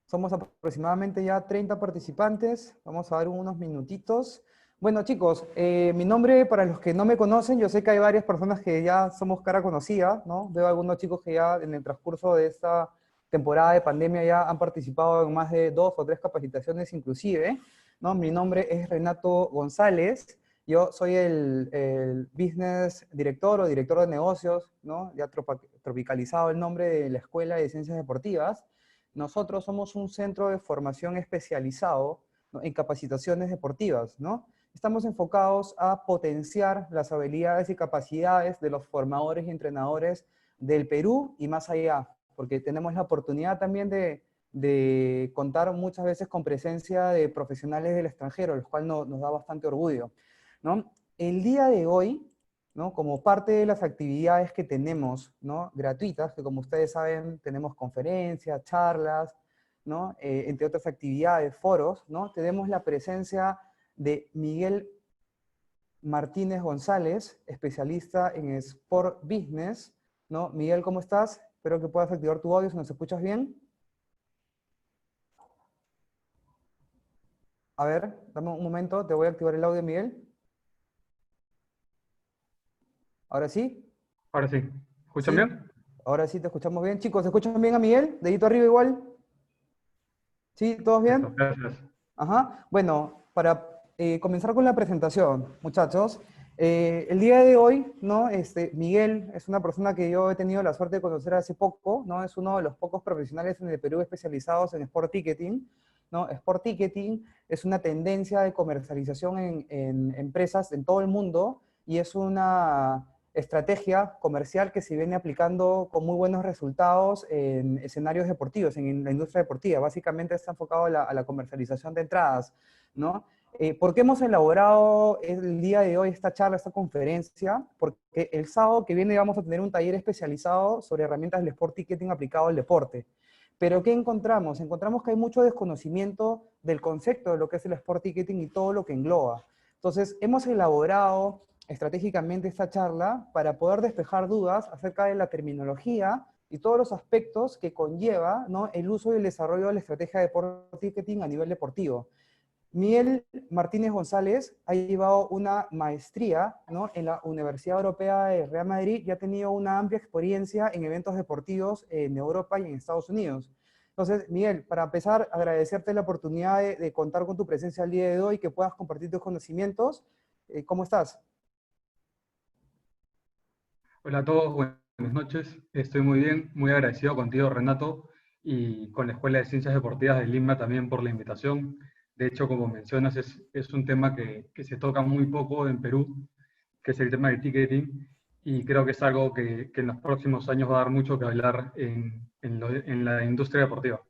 Somos aproximadamente ya 30 participantes. Vamos a dar unos minutitos. Bueno, chicos, mi nombre, para los que no me conocen, yo sé que hay varias personas que ya somos cara conocida, ¿no? Veo algunos chicos que ya en el transcurso de esta temporada de pandemia ya han participado en más de 2 o 3 capacitaciones inclusive, ¿no? Mi nombre es Renato González. Yo soy el Business Director o Director de Negocios, ¿no? Ya tropicalizado el nombre de la Escuela de Ciencias Deportivas. Nosotros somos un centro de formación especializado, ¿no?, en capacitaciones deportivas, ¿no? Estamos enfocados a potenciar las habilidades y capacidades de los formadores y entrenadores del Perú y más allá, porque tenemos la oportunidad también de contar muchas veces con presencia de profesionales del extranjero, lo cual nos da bastante orgullo, ¿no? El día de hoy, ¿no?, como parte de las actividades que tenemos, ¿no?, gratuitas, que como ustedes saben tenemos conferencias, charlas, ¿no?, entre otras actividades, foros, ¿no?, tenemos la presencia de Miguel Martínez González, especialista en Sport Business, ¿no? Miguel, ¿cómo estás? Espero que puedas activar tu audio si nos escuchas bien. A ver, dame un momento, te voy a activar el audio, Miguel. ¿Ahora sí? Ahora sí, ¿escuchan Sí, bien? ahora sí te escuchamos bien. Chicos, ¿se escuchan bien a Miguel? ¿Dedito arriba igual? ¿Sí? ¿Todos Perfecto, bien? gracias. Ajá. Bueno, para comenzar con la presentación, muchachos, el día de hoy, ¿no? Miguel es una persona que yo he tenido la suerte de conocer hace poco, ¿no? Es uno de los pocos profesionales en el Perú especializados en Sport Ticketing, ¿no? Sport Ticketing es una tendencia de comercialización en empresas en todo el mundo y es una estrategia comercial que se viene aplicando con muy buenos resultados en escenarios deportivos, en la industria deportiva. Básicamente está enfocado a la comercialización de entradas, ¿no? ¿Por qué hemos elaborado el día de hoy esta charla, esta conferencia? Porque el sábado que viene vamos a tener un taller especializado sobre herramientas del Sport Ticketing aplicado al deporte. Pero ¿qué encontramos? Encontramos que hay mucho desconocimiento del concepto de lo que es el Sport Ticketing y todo lo que engloba. Entonces, hemos elaborado estratégicamente esta charla para poder despejar dudas acerca de la terminología y todos los aspectos que conlleva, ¿no?, el uso y el desarrollo de la estrategia de Sport Ticketing a nivel deportivo. Miguel Martínez González ha llevado una maestría, ¿no?, en la Universidad Europea de Real Madrid y ha tenido una amplia experiencia en eventos deportivos en Europa y en Estados Unidos. Entonces, Miguel, para empezar, agradecerte la oportunidad de contar con tu presencia el día de hoy, que puedas compartir tus conocimientos. ¿Cómo estás? Hola a todos, buenas noches. Estoy muy bien, muy agradecido contigo, Renato, y con la Escuela de Ciencias Deportivas de Lima también por la invitación. De hecho, como mencionas, es un tema que se toca muy poco en Perú, que es el tema del ticketing, y creo que es algo que en los próximos años va a dar mucho que hablar en la industria deportiva.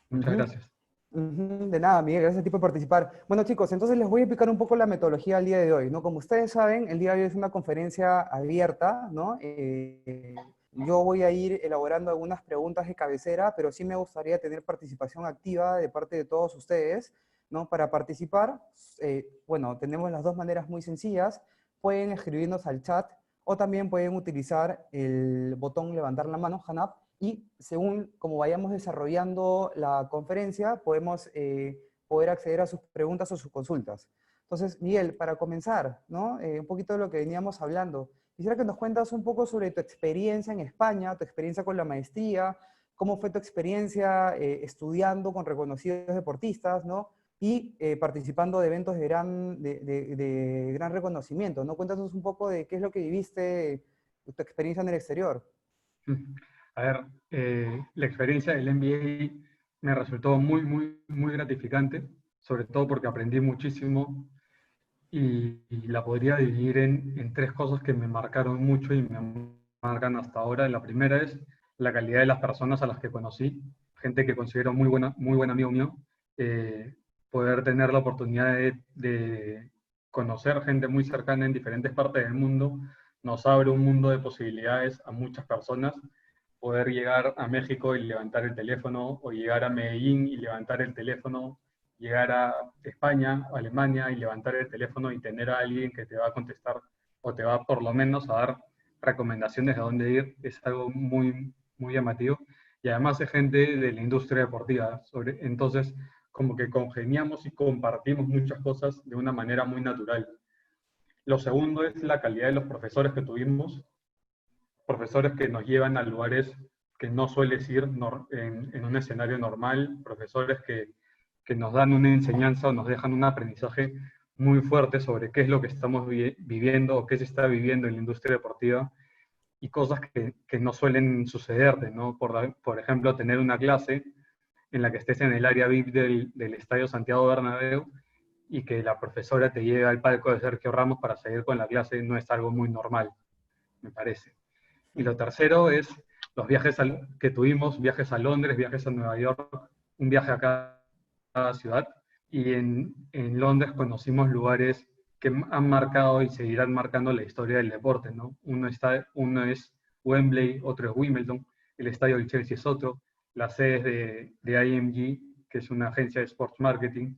Muchas Ujú. gracias. De nada, Miguel, gracias a ti por participar. Bueno, chicos, entonces les voy a explicar un poco la metodología del día de hoy, ¿no? Como ustedes saben, el día de hoy es una conferencia abierta, ¿no? Yo voy a ir elaborando algunas preguntas de cabecera, pero sí me gustaría tener participación activa de parte de todos ustedes, ¿no? Para participar, bueno, tenemos las dos maneras muy sencillas. Pueden escribirnos al chat o también pueden utilizar el botón levantar la mano, hand up, y según como vayamos desarrollando la conferencia, podemos poder acceder a sus preguntas o sus consultas. Entonces, Miguel, para comenzar, ¿no? Un poquito de lo que veníamos hablando, quisiera que nos cuentas un poco sobre tu experiencia en España, tu experiencia con la maestría, cómo fue tu experiencia estudiando con reconocidos deportistas, ¿no? Y participando de eventos de gran reconocimiento, ¿no? Cuéntanos un poco de qué es lo que viviste, tu experiencia en el exterior. A ver, la experiencia del MBA me resultó muy gratificante, sobre todo porque aprendí muchísimo y la podría dividir en tres cosas que me marcaron mucho y me marcan hasta ahora. La primera es la calidad de las personas a las que conocí, gente que considero muy buen amigo mío. Poder tener la oportunidad de conocer gente muy cercana en diferentes partes del mundo nos abre un mundo de posibilidades a muchas personas. Poder llegar a México y levantar el teléfono, o llegar a Medellín y levantar el teléfono, llegar a España o Alemania y levantar el teléfono y tener a alguien que te va a contestar o te va por lo menos a dar recomendaciones de dónde ir, es algo muy llamativo. y además es gente de la industria deportiva. Entonces, como que congeniamos y compartimos muchas cosas de una manera muy natural. Lo segundo es la calidad de los profesores que tuvimos, profesores que nos llevan a lugares que no sueles ir en un escenario normal, profesores que nos dan una enseñanza o nos dejan un aprendizaje muy fuerte sobre qué es lo que estamos viviendo o qué se está viviendo en la industria deportiva y cosas que no suelen sucederte, ¿no? Por ejemplo, tener una clase en la que estés en el área VIP del Estadio Santiago Bernabéu y que la profesora te lleve al palco de Sergio Ramos para seguir con la clase no es algo muy normal, me parece. Y lo tercero es los viajes que tuvimos, viajes a Londres, viajes a Nueva York, un viaje a cada ciudad. Y en Londres conocimos lugares que han marcado y seguirán marcando la historia del deporte, ¿no? Uno es Wembley, otro es Wimbledon, el estadio del Chelsea es otro, las sedes de IMG, que es una agencia de sports marketing,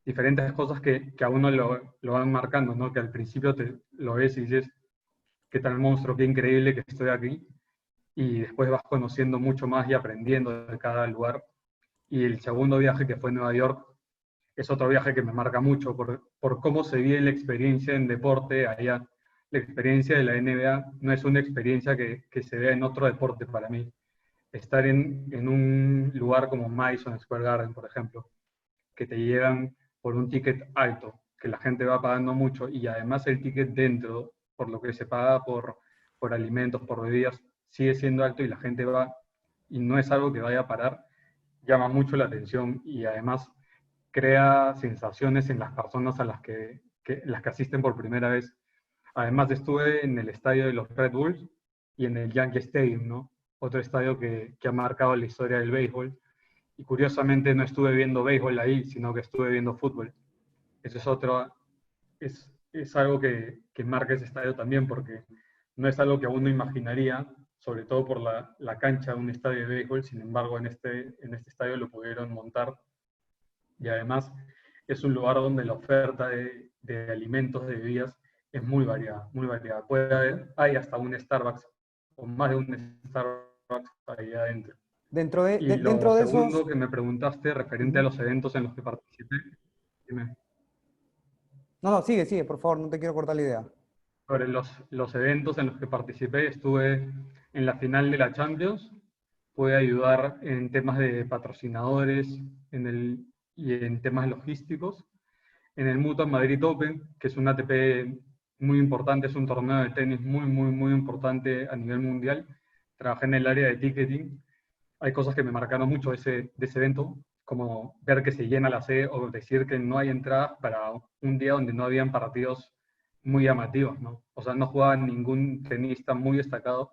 diferentes cosas que a uno lo van marcando, ¿no? Que al principio lo ves y dices, qué tal monstruo, qué increíble que estoy aquí, y después vas conociendo mucho más y aprendiendo de cada lugar. Y el segundo viaje, que fue a Nueva York, es otro viaje que me marca mucho por cómo se vive la experiencia en deporte allá. La experiencia de la NBA no es una experiencia que se vea en otro deporte para mí. Estar en un lugar como Madison Square Garden, por ejemplo, que te llevan por un ticket alto, que la gente va pagando mucho, y además el ticket dentro, por lo que se paga por alimentos, por bebidas, sigue siendo alto y la gente va, y no es algo que vaya a parar, llama mucho la atención y además crea sensaciones en las personas a las que asisten por primera vez. Además estuve en el estadio de los Red Bulls y en el Yankee Stadium, ¿no? Otro estadio que ha marcado la historia del béisbol. Y curiosamente no estuve viendo béisbol ahí, sino que estuve viendo fútbol. Eso es algo que marca ese estadio también, porque no es algo que uno imaginaría, sobre todo por la cancha de un estadio de béisbol. Sin embargo, en este estadio lo pudieron montar, y además es un lugar donde la oferta de alimentos, de bebidas, es muy variada, muy variada. Hay hasta un Starbucks, o más de un Starbucks ahí adentro. Y lo Dentro de esos... segundo que me preguntaste, referente a Ujú. los eventos en los que participé, dime, No, no, sigue, sigue, por favor, no te quiero cortar la idea. sobre los eventos en los que participé, estuve en la final de la Champions, pude ayudar en temas de patrocinadores y en temas logísticos. En el Mutua Madrid Open, que es un ATP muy importante, es un torneo de tenis muy, muy, muy importante a nivel mundial. Trabajé en el área de ticketing. Hay cosas que me marcaron mucho de ese evento, como ver que se llena la sede o decir que no hay entradas para un día donde no habían partidos muy llamativos, ¿no? O sea, no jugaba ningún tenista muy destacado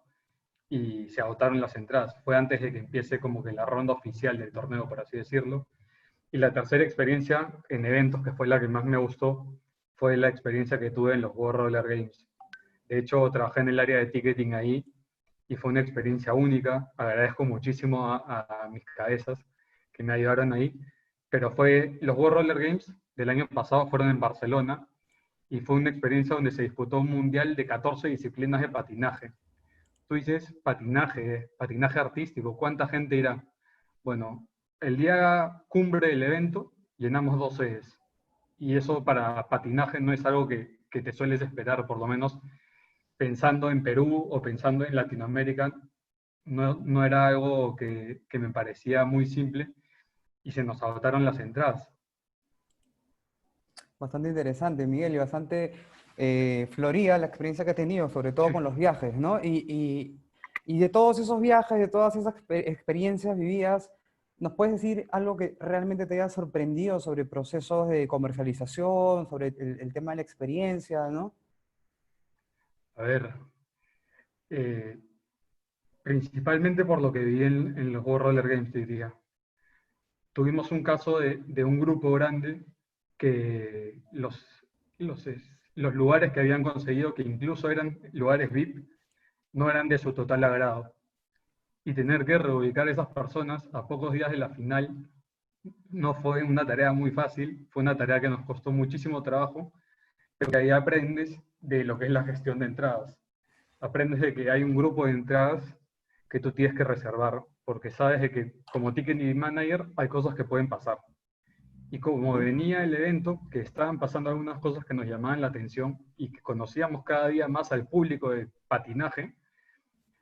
y se agotaron las entradas. Fue antes de que empiece como que la ronda oficial del torneo, por así decirlo. Y la tercera experiencia en eventos, que fue la que más me gustó, fue la experiencia que tuve en los World Roller Games. De hecho, trabajé en el área de ticketing ahí y fue una experiencia única. Agradezco muchísimo a mis cabezas que me ayudaron ahí. Pero los World Roller Games del año pasado fueron en Barcelona y fue una experiencia donde se disputó un mundial de 14 disciplinas de patinaje. Tú dices patinaje, patinaje artístico, ¿cuánta gente irá? Bueno, el día cumbre del evento llenamos 2 sedes. Y eso para patinaje no es algo que te sueles esperar, por lo menos pensando en Perú o pensando en Latinoamérica, no era algo que me parecía muy simple y se nos agotaron las entradas. Bastante interesante, Miguel, y bastante florida la experiencia que has tenido, sobre todo con los viajes, ¿no? Y de todos esos viajes, de todas esas experiencias vividas, ¿nos puedes decir algo que realmente te haya sorprendido sobre procesos de comercialización, sobre el tema de la experiencia, ¿no? A ver, eh, principalmente por lo que vi en los World Roller Games, te diría. Tuvimos un caso de un grupo grande que los, los lugares que habían conseguido, que incluso eran lugares VIP, no eran de su total agrado. Y tener que reubicar a esas personas a pocos días de la final no fue una tarea muy fácil, fue una tarea que nos costó muchísimo trabajo, pero que ahí aprendes de lo que es la gestión de entradas. Aprendes de que hay un grupo de entradas que tú tienes que reservar porque sabes de que como ticketing manager hay cosas que pueden pasar. Y como venía el evento, que estaban pasando algunas cosas que nos llamaban la atención y que conocíamos cada día más al público de patinaje,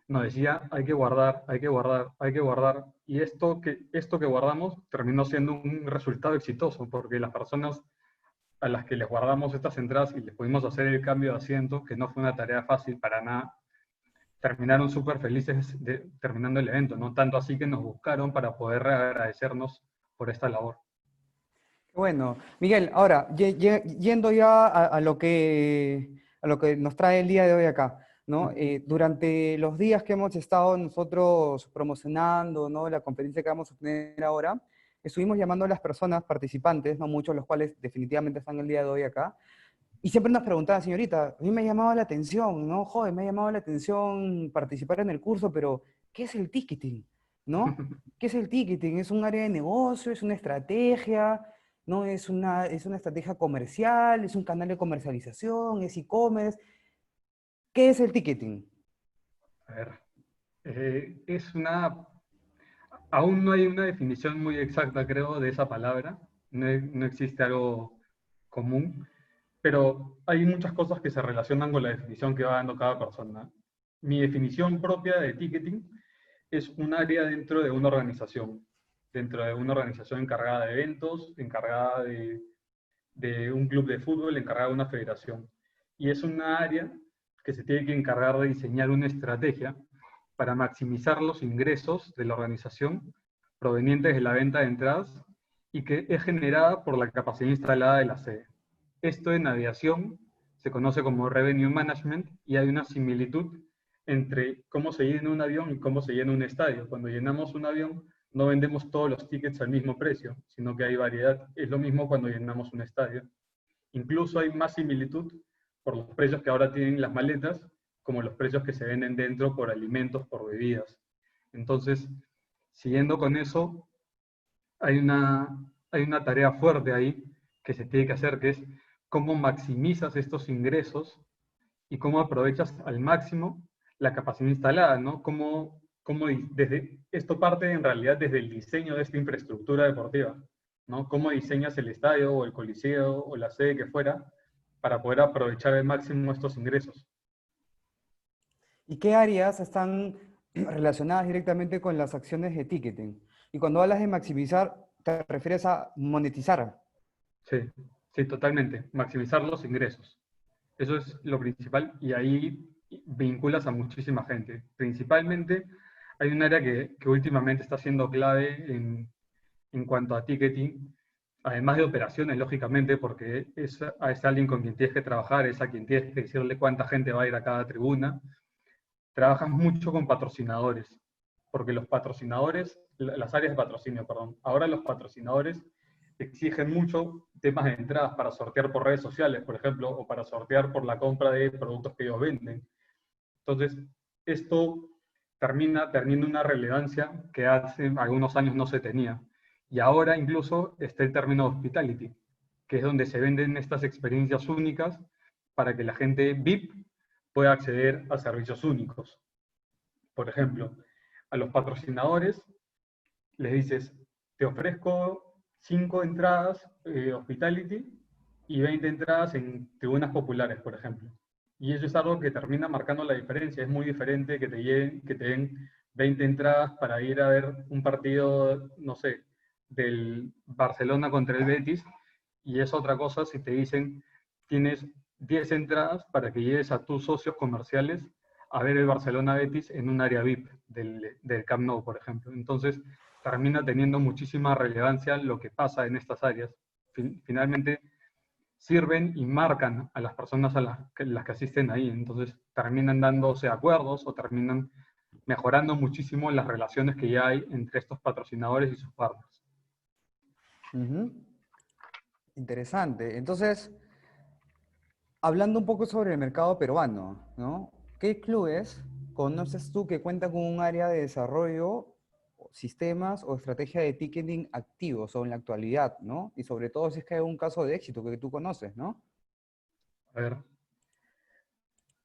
nos decía, hay que guardar, hay que guardar, hay que guardar. Y esto que guardamos terminó siendo un resultado exitoso, porque las personas a las que les guardamos estas entradas y les pudimos hacer el cambio de asiento, que no fue una tarea fácil para nada, terminaron súper felices terminando el evento, ¿no? Tanto así que nos buscaron para poder agradecernos por esta labor. Bueno, Miguel, ahora, yendo ya a lo que nos trae el día de hoy acá, ¿no? Durante los días que hemos estado nosotros promocionando, ¿no? La conferencia que vamos a tener ahora, estuvimos llamando a las personas participantes, ¿no? Muchos de los cuales definitivamente están el día de hoy acá, y siempre nos preguntaban, señorita, a mí me ha llamado la atención, ¿no? Joder, me ha llamado la atención participar en el curso, pero ¿qué es el ticketing? ¿No? ¿Qué es el ticketing? ¿Es un área de negocio? ¿Es una estrategia? ¿No? Es una estrategia comercial? ¿Es un canal de comercialización? ¿Es e-commerce? ¿Qué es el ticketing? A ver, aún no hay una definición muy exacta, creo, de esa palabra. No existe algo común, pero hay muchas cosas que se relacionan con la definición que va dando cada persona. Mi definición propia de ticketing es un área dentro de una organización encargada de eventos, encargada de un club de fútbol, encargada de una federación. Y es una área que se tiene que encargar de diseñar una estrategia para maximizar los ingresos de la organización provenientes de la venta de entradas y que es generada por la capacidad instalada de la sede. Esto en aviación se conoce como revenue management y hay una similitud entre cómo se llena un avión y cómo se llena un estadio. Cuando llenamos un avión no vendemos todos los tickets al mismo precio, sino que hay variedad. Es lo mismo cuando llenamos un estadio. Incluso hay más similitud por los precios que ahora tienen las maletas, como los precios que se venden dentro por alimentos, por bebidas. Entonces, siguiendo con eso, hay una tarea fuerte ahí que se tiene que hacer, que es cómo maximizas estos ingresos y cómo aprovechas al máximo la capacidad instalada, ¿no? Esto parte en realidad desde el diseño de esta infraestructura deportiva, ¿no? Cómo diseñas el estadio o el coliseo o la sede que fuera para poder aprovechar al máximo estos ingresos. ¿Y qué áreas están relacionadas directamente con las acciones de ticketing? Y cuando hablas de maximizar, ¿te refieres a monetizar? Sí, sí, totalmente. Maximizar los ingresos. Eso es lo principal y ahí vinculas a muchísima gente. Principalmente hay un área que últimamente está siendo clave en cuanto a ticketing, además de operaciones, lógicamente, porque es alguien con quien tienes que trabajar, es a quien tienes que decirle cuánta gente va a ir a cada tribuna. Trabajas mucho con patrocinadores, porque los patrocinadores, las áreas de patrocinio, perdón, ahora los patrocinadores exigen mucho temas de entradas para sortear por redes sociales, por ejemplo, o para sortear por la compra de productos que ellos venden. Entonces, esto termina teniendo una relevancia que hace algunos años no se tenía. Y ahora incluso está el término hospitality, que es donde se venden estas experiencias únicas para que la gente VIP pueda acceder a servicios únicos. Por ejemplo, a los patrocinadores les dices, te ofrezco 5 entradas hospitality y 20 entradas en tribunas populares, por ejemplo. Y eso es algo que termina marcando la diferencia. Es muy diferente que te den 20 entradas para ir a ver un partido, no sé, del Barcelona contra el Betis, y es otra cosa si te dicen, tienes 10 entradas para que lleves a tus socios comerciales a ver el Barcelona Betis en un área VIP del Camp Nou, por ejemplo. Entonces, termina teniendo muchísima relevancia lo que pasa en estas áreas. Finalmente, sirven y marcan a las personas las que asisten ahí. Entonces, terminan dándose acuerdos o terminan mejorando muchísimo las relaciones que ya hay entre estos patrocinadores y sus partners. Ujú. Interesante. Entonces, hablando un poco sobre el mercado peruano, ¿no? ¿Qué clubes conoces tú que cuentan con un área de desarrollo, sistemas o estrategia de ticketing activos o en la actualidad, ¿no? Y sobre todo si es que hay un caso de éxito que tú conoces, ¿no? A ver,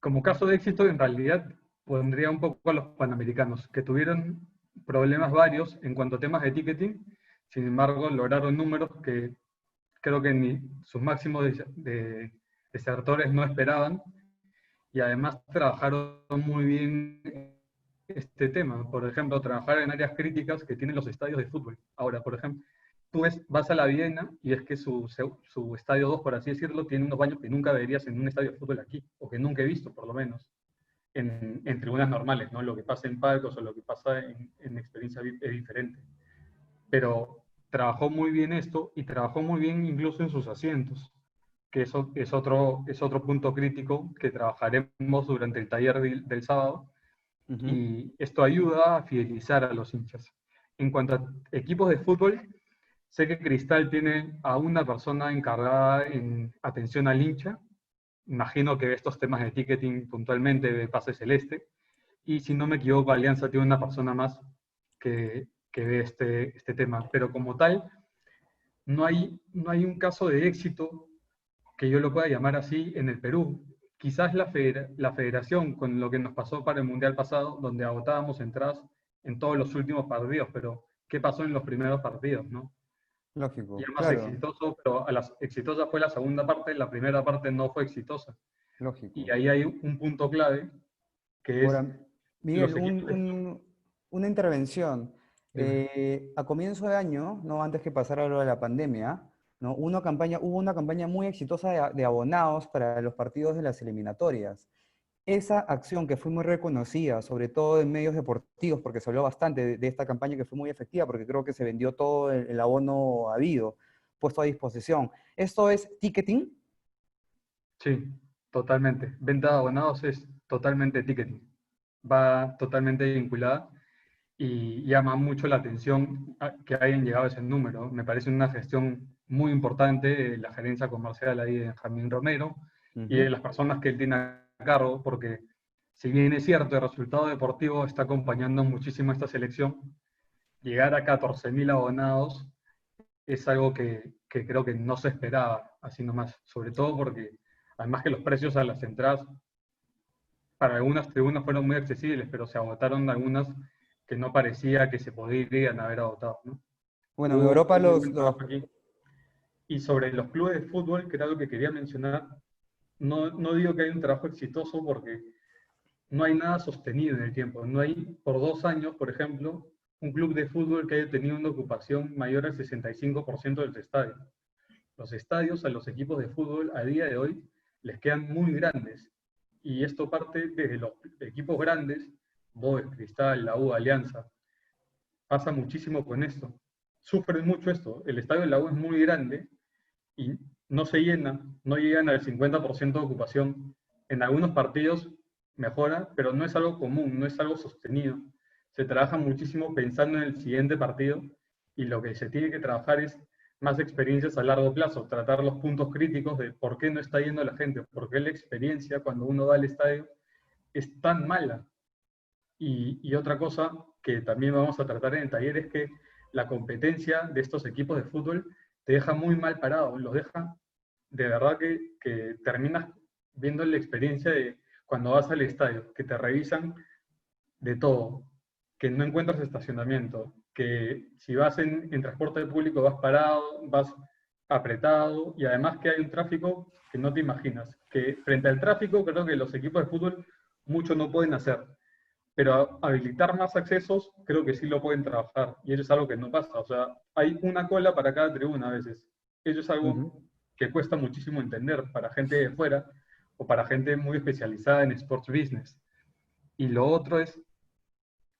como caso de éxito, en realidad pondría un poco a los panamericanos, que tuvieron problemas varios en cuanto a temas de ticketing. Sin embargo, lograron números que creo que ni sus máximos desertores no esperaban, y además trabajaron muy bien este tema. Por ejemplo, trabajar en áreas críticas que tienen los estadios de fútbol. Ahora, por ejemplo, vas a la Viena y es que su estadio 2, por así decirlo, tiene unos baños que nunca verías en un estadio de fútbol aquí, o que nunca he visto, por lo menos, en tribunas normales, ¿no? Lo que pasa en palcos o lo que pasa en experiencia VIP es diferente. Pero trabajó muy bien esto y trabajó muy bien incluso en sus asientos, que eso es otro punto crítico que trabajaremos durante el taller del sábado, Ujú. y esto ayuda a fidelizar a los hinchas. En cuanto a equipos de fútbol, sé que Cristal tiene a una persona encargada en atención al hincha. Imagino que ve estos temas de ticketing puntualmente de Pase Celeste. Y si no me equivoco, Alianza tiene una persona más que ve este tema. Pero como tal, no hay un caso de éxito que yo lo pueda llamar así en el Perú. Quizás la federación, con lo que nos pasó para el Mundial pasado, donde agotábamos entradas en todos los últimos partidos, pero ¿qué pasó en los primeros partidos, no? Ya Lógico, más claro, exitoso, pero exitosa fue la segunda parte, la primera parte no fue exitosa. Y lógico. ahí hay un punto clave, que es Ahora, Miguel, los equipos de fútbol. una intervención. Dime. A comienzo de año, ¿no? Antes que pasara lo de la pandemia, ¿no? Hubo una campaña muy exitosa de abonados para los partidos de las eliminatorias. Esa acción que fue muy reconocida, sobre todo en medios deportivos, porque se habló bastante de esta campaña que fue muy efectiva, porque creo que se vendió todo el abono habido, puesto a disposición. ¿Esto es ticketing? Sí, totalmente. Venta de abonados es totalmente ticketing. Va totalmente vinculada y llama mucho la atención que hayan llegado a ese número. Me parece una gestión muy importante de la gerencia comercial ahí de Benjamín Romero y de Ujú. las personas que él tiene a cargo, porque si bien es cierto, el resultado deportivo está acompañando muchísimo esta selección, llegar a 14.000 abonados es algo que creo que no se esperaba, así nomás, sobre todo porque además que los precios a las entradas para algunas tribunas fueron muy accesibles, pero se agotaron algunas que no parecía que se podrían haber agotado, ¿no? Bueno, en Hubo Europa muy los, buen trabajo aquí. Y sobre los clubes de fútbol, que era algo que quería mencionar, no digo que haya un trabajo exitoso porque no hay nada sostenido en el tiempo. No hay, por 2 años, por ejemplo, un club de fútbol que haya tenido una ocupación mayor al 65% de los estadios. Los estadios a los equipos de fútbol a día de hoy les quedan muy grandes. Y esto parte desde los equipos grandes, Boves, Cristal, la U, Alianza. Pasa muchísimo con esto. Sufren mucho esto. El estadio de la U es muy grande y no se llena, no llegan al 50% de ocupación. En algunos partidos mejora, pero no es algo común, no es algo sostenido. Se trabaja muchísimo pensando en el siguiente partido y lo que se tiene que trabajar es más experiencias a largo plazo, tratar los puntos críticos de por qué no está yendo la gente, por qué la experiencia cuando uno va al estadio es tan mala. Y otra cosa que también vamos a tratar en el taller es que la competencia de estos equipos de fútbol te deja muy mal parado, los deja de verdad que terminas viendo la experiencia de cuando vas al estadio, que te revisan de todo, que no encuentras estacionamiento, que si vas en transporte público vas parado, vas apretado y además que hay un tráfico que no te imaginas, que frente al tráfico creo que los equipos de fútbol mucho no pueden hacer, pero habilitar más accesos creo que sí lo pueden trabajar y eso es algo que no pasa, o sea, hay una cola para cada tribuna a veces. Eso es algo Ujú. que cuesta muchísimo entender para gente de fuera o para gente muy especializada en sports business. Y lo otro es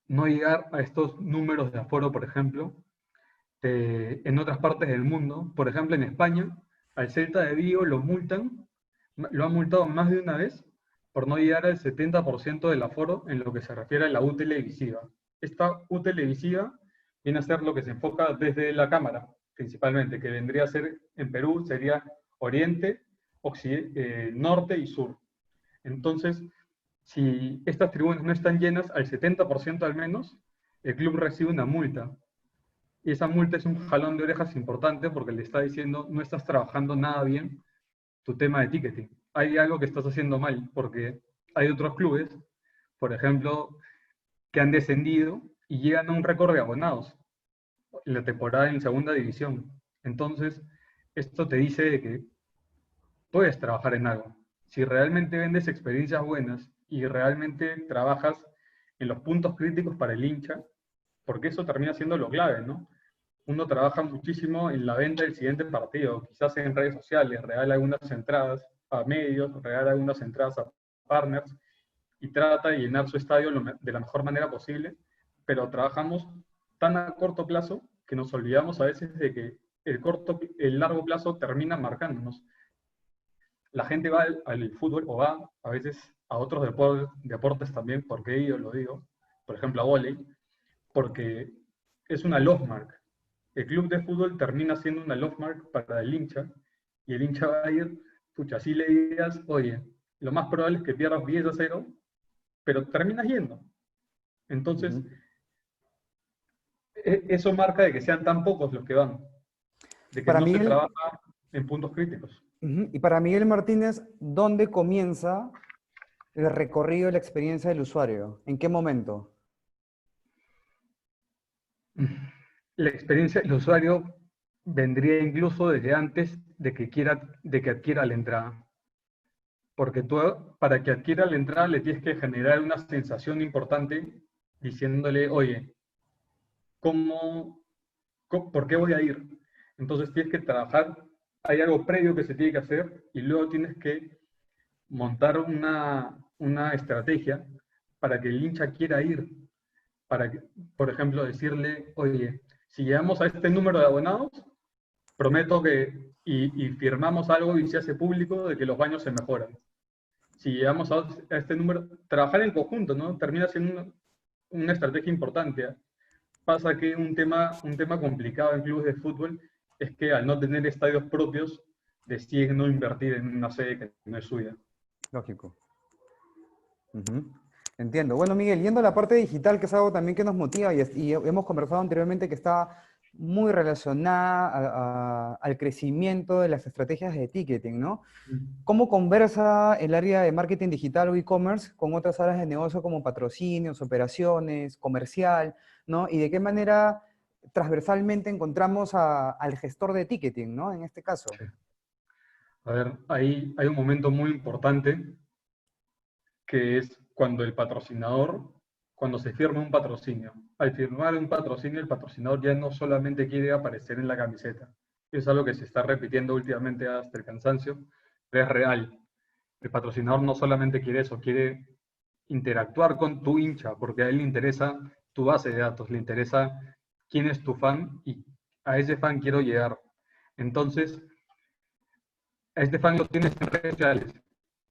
no llegar a estos números de aforo, por ejemplo, en otras partes del mundo. Por ejemplo, en España, al Celta de Vigo lo han multado más de una vez por no llegar al 70% del aforo en lo que se refiere a la U televisiva. Esta U televisiva viene a ser lo que se enfoca desde la cámara, principalmente, que vendría a ser en Perú, sería Oriente, Norte y Sur. Entonces, si estas tribunas no están llenas, al 70% al menos, el club recibe una multa. Y esa multa es un jalón de orejas importante porque le está diciendo, no estás trabajando nada bien tu tema de ticketing. Hay algo que estás haciendo mal porque hay otros clubes, por ejemplo, que han descendido y llegan a un récord de abonados en la temporada en segunda división. Entonces, esto te dice de que puedes trabajar en algo. Si realmente vendes experiencias buenas y realmente trabajas en los puntos críticos para el hincha, porque eso termina siendo lo clave, ¿no? Uno trabaja muchísimo en la venta del siguiente partido, quizás en redes sociales, regala algunas entradas a medios, regala algunas entradas a partners y trata de llenar su estadio de la mejor manera posible, pero trabajamos tan a corto plazo que nos olvidamos a veces de que el largo plazo termina marcándonos. La gente va al fútbol o va a veces a otros deportes también, porque yo lo digo, por ejemplo a vóley, porque es una love mark. El club de fútbol termina siendo una love mark para el hincha, y el hincha va a ir, pucha, así le digas, oye, lo más probable es que pierdas 10-0, pero terminas yendo. Entonces, eso marca de que sean tan pocos los que van, de que Para no se Miguel, trabaja en puntos críticos. y para Miguel Martínez, ¿dónde comienza el recorrido de la experiencia del usuario? ¿En qué momento? La experiencia del usuario vendría incluso desde antes de que adquiera la entrada. Porque tú, para que adquiera la entrada, le tienes que generar una sensación importante diciéndole, oye, ¿por qué voy a ir? Entonces tienes que trabajar, hay algo previo que se tiene que hacer y luego tienes que montar una estrategia para que el hincha quiera ir. Para que, por ejemplo, decirle, oye, si llegamos a este número de abonados, prometo que, y firmamos algo y se hace público de que los baños se mejoran. Si llegamos a este número, trabajar en conjunto, ¿no? Termina siendo una estrategia importante. Pasa que un tema complicado en clubes de fútbol es que al no tener estadios propios, deciden no invertir en una sede que no es suya. Lógico. Entiendo. Bueno, Miguel, yendo a la parte digital, que es algo también que nos motiva y hemos conversado anteriormente que está muy relacionada al crecimiento de las estrategias de ticketing, ¿no? ¿Cómo conversa el área de marketing digital o e-commerce con otras áreas de negocio como patrocinios, operaciones, comercial, ¿no? Y de qué manera transversalmente encontramos al gestor de ticketing, ¿no? En este caso. Sí. A ver, hay un momento muy importante que es cuando se firma un patrocinio. Al firmar un patrocinio, el patrocinador ya no solamente quiere aparecer en la camiseta. Es algo que se está repitiendo últimamente hasta el cansancio, pero es real. El patrocinador no solamente quiere eso, quiere interactuar con tu hincha, porque a él le interesa tu base de datos, le interesa quién es tu fan y a ese fan quiero llegar. Entonces, a este fan lo tienes en redes sociales.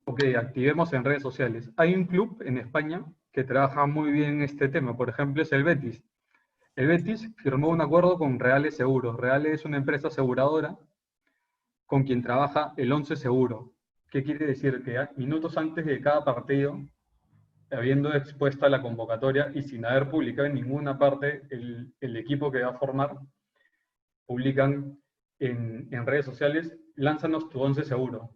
Ok, activemos en redes sociales. Hay un club en España que trabaja muy bien este tema, por ejemplo, es el Betis. El Betis firmó un acuerdo con Reales Seguros. Reales es una empresa aseguradora con quien trabaja el 11 Seguro. ¿Qué quiere decir? Que minutos antes de cada partido, habiendo expuesta la convocatoria y sin haber publicado en ninguna parte el equipo que va a formar, publican en redes sociales, lánzanos tu 11 seguro.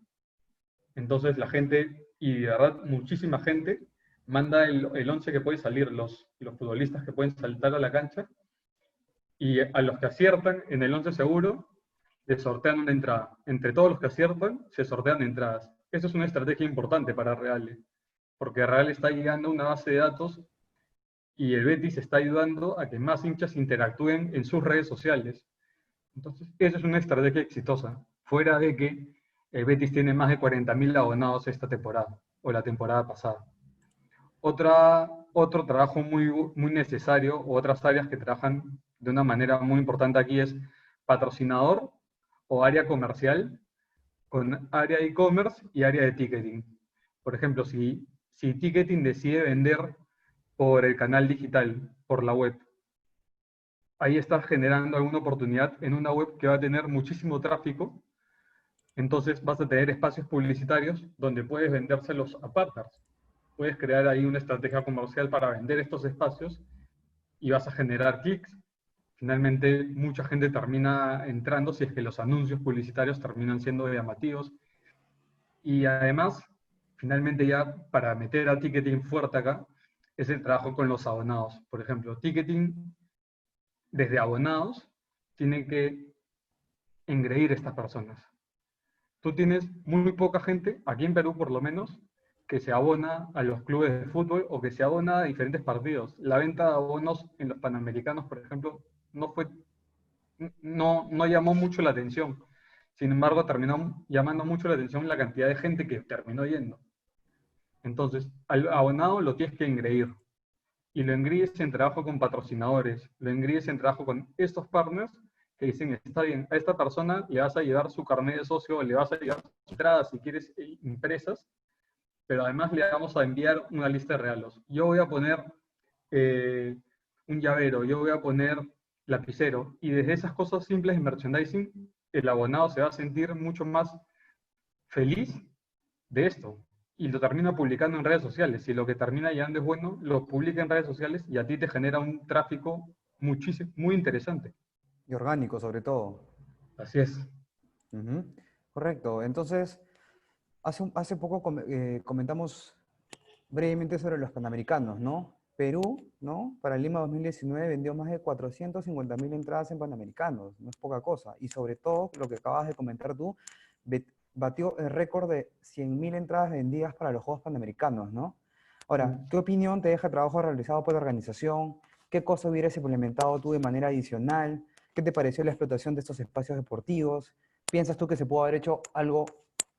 Entonces la gente, y de verdad muchísima gente, manda el 11 que puede salir, los futbolistas que pueden saltar a la cancha, y a los que aciertan en el 11 seguro, les sortean una entrada. Entre todos los que aciertan, se sortean entradas. Eso es una estrategia importante para Real, porque Real está llegando a una base de datos y el Betis está ayudando a que más hinchas interactúen en sus redes sociales. Entonces, esa es una estrategia exitosa, fuera de que el Betis tiene más de 40.000 abonados esta temporada, o la temporada pasada. Otro trabajo muy, muy necesario, o otras áreas que trabajan de una manera muy importante aquí es patrocinador o área comercial, con área de e-commerce y área de ticketing. Por ejemplo, si ticketing decide vender por el canal digital, por la web, ahí estás generando alguna oportunidad en una web que va a tener muchísimo tráfico, entonces vas a tener espacios publicitarios donde puedes vendérselos a partners. Puedes crear ahí una estrategia comercial para vender estos espacios y vas a generar clics. Finalmente, mucha gente termina entrando si es que los anuncios publicitarios terminan siendo llamativos. Y además, finalmente ya para meter a ticketing fuerte acá, es el trabajo con los abonados. Por ejemplo, ticketing, desde abonados, tiene que engreír a estas personas. Tú tienes muy poca gente, aquí en Perú por lo menos, que se abona a los clubes de fútbol o que se abona a diferentes partidos. La venta de abonos en los Panamericanos, por ejemplo, no llamó mucho la atención. Sin embargo, terminó llamando mucho la atención la cantidad de gente que terminó yendo. Entonces, al abonado lo tienes que engreír. Y lo engríes en trabajo con patrocinadores, lo engríes en trabajo con estos partners que dicen, está bien, a esta persona le vas a llevar su carnet de socio, le vas a llevar su entrada si quieres impresas, pero además le vamos a enviar una lista de regalos. Yo voy a poner eh, un llavero, yo voy a poner lapicero, y desde esas cosas simples de merchandising, el abonado se va a sentir mucho más feliz de esto y lo termina publicando en redes sociales. Si lo que termina llegando es bueno, lo publica en redes sociales y a ti te genera un tráfico muchísimo, muy interesante. Y orgánico sobre todo. Así es. Ujú. Correcto. Entonces, hace poco comentamos brevemente sobre los Panamericanos, ¿no? Perú, ¿no? Para Lima 2019 vendió más de 450.000 entradas en Panamericanos, no es poca cosa. Y sobre todo, lo que acabas de comentar tú, batió el récord de 100.000 entradas vendidas para los Juegos Panamericanos, ¿no? Ahora, ¿qué opinión te deja el trabajo realizado por la organización? ¿Qué cosa hubieras implementado tú de manera adicional? ¿Qué te pareció la explotación de estos espacios deportivos? ¿Piensas tú que se pudo haber hecho algo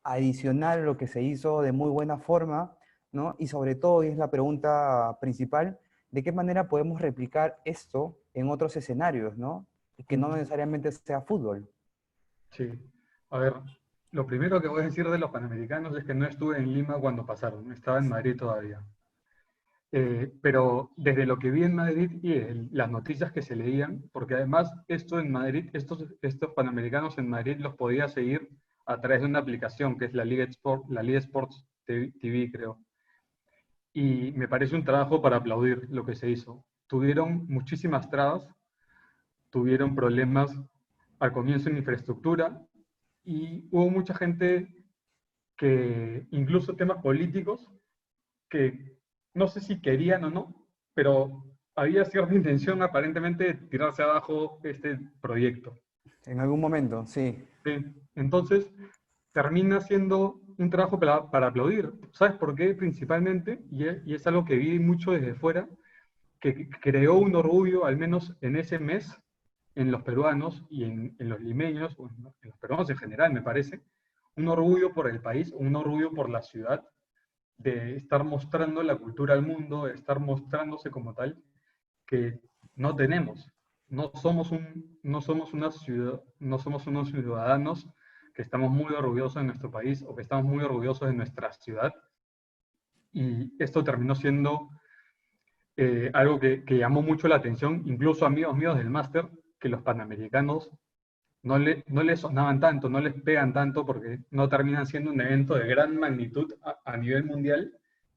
adicional a lo que se hizo de muy buena forma? ¿No? Y sobre todo, y es la pregunta principal, ¿de qué manera podemos replicar esto en otros escenarios, ¿no? Y que no necesariamente sea fútbol. Sí. A ver, lo primero que voy a decir de los Panamericanos es que no estuve en Lima cuando pasaron, estaba en Madrid todavía. Pero desde lo que vi en Madrid y las noticias que se leían, porque además esto en Madrid, estos Panamericanos en Madrid los podía seguir a través de una aplicación que es la Liga Sports TV, creo. Y me parece un trabajo para aplaudir lo que se hizo. Tuvieron muchísimas trabas, tuvieron problemas al comienzo en infraestructura y hubo mucha gente que, incluso temas políticos, que no sé si querían o no, pero había cierta intención aparentemente de tirarse abajo este proyecto. En algún momento, sí. ¿Sí? Entonces, termina siendo un trabajo para aplaudir. ¿Sabes por qué? Principalmente, y es algo que vi mucho desde fuera, que creó un orgullo, al menos en ese mes, en los peruanos y en los limeños, o en los peruanos en general, me parece, un orgullo por el país, un orgullo por la ciudad, de estar mostrando la cultura al mundo, de estar mostrándose como tal, que no tenemos. No somos unos ciudadanos que estamos muy orgullosos de nuestro país o que estamos muy orgullosos de nuestra ciudad. Y esto terminó siendo algo que llamó mucho la atención, incluso a amigos míos del máster, que los panamericanos no les sonaban tanto, no les pegan tanto porque no terminan siendo un evento de gran magnitud a nivel mundial,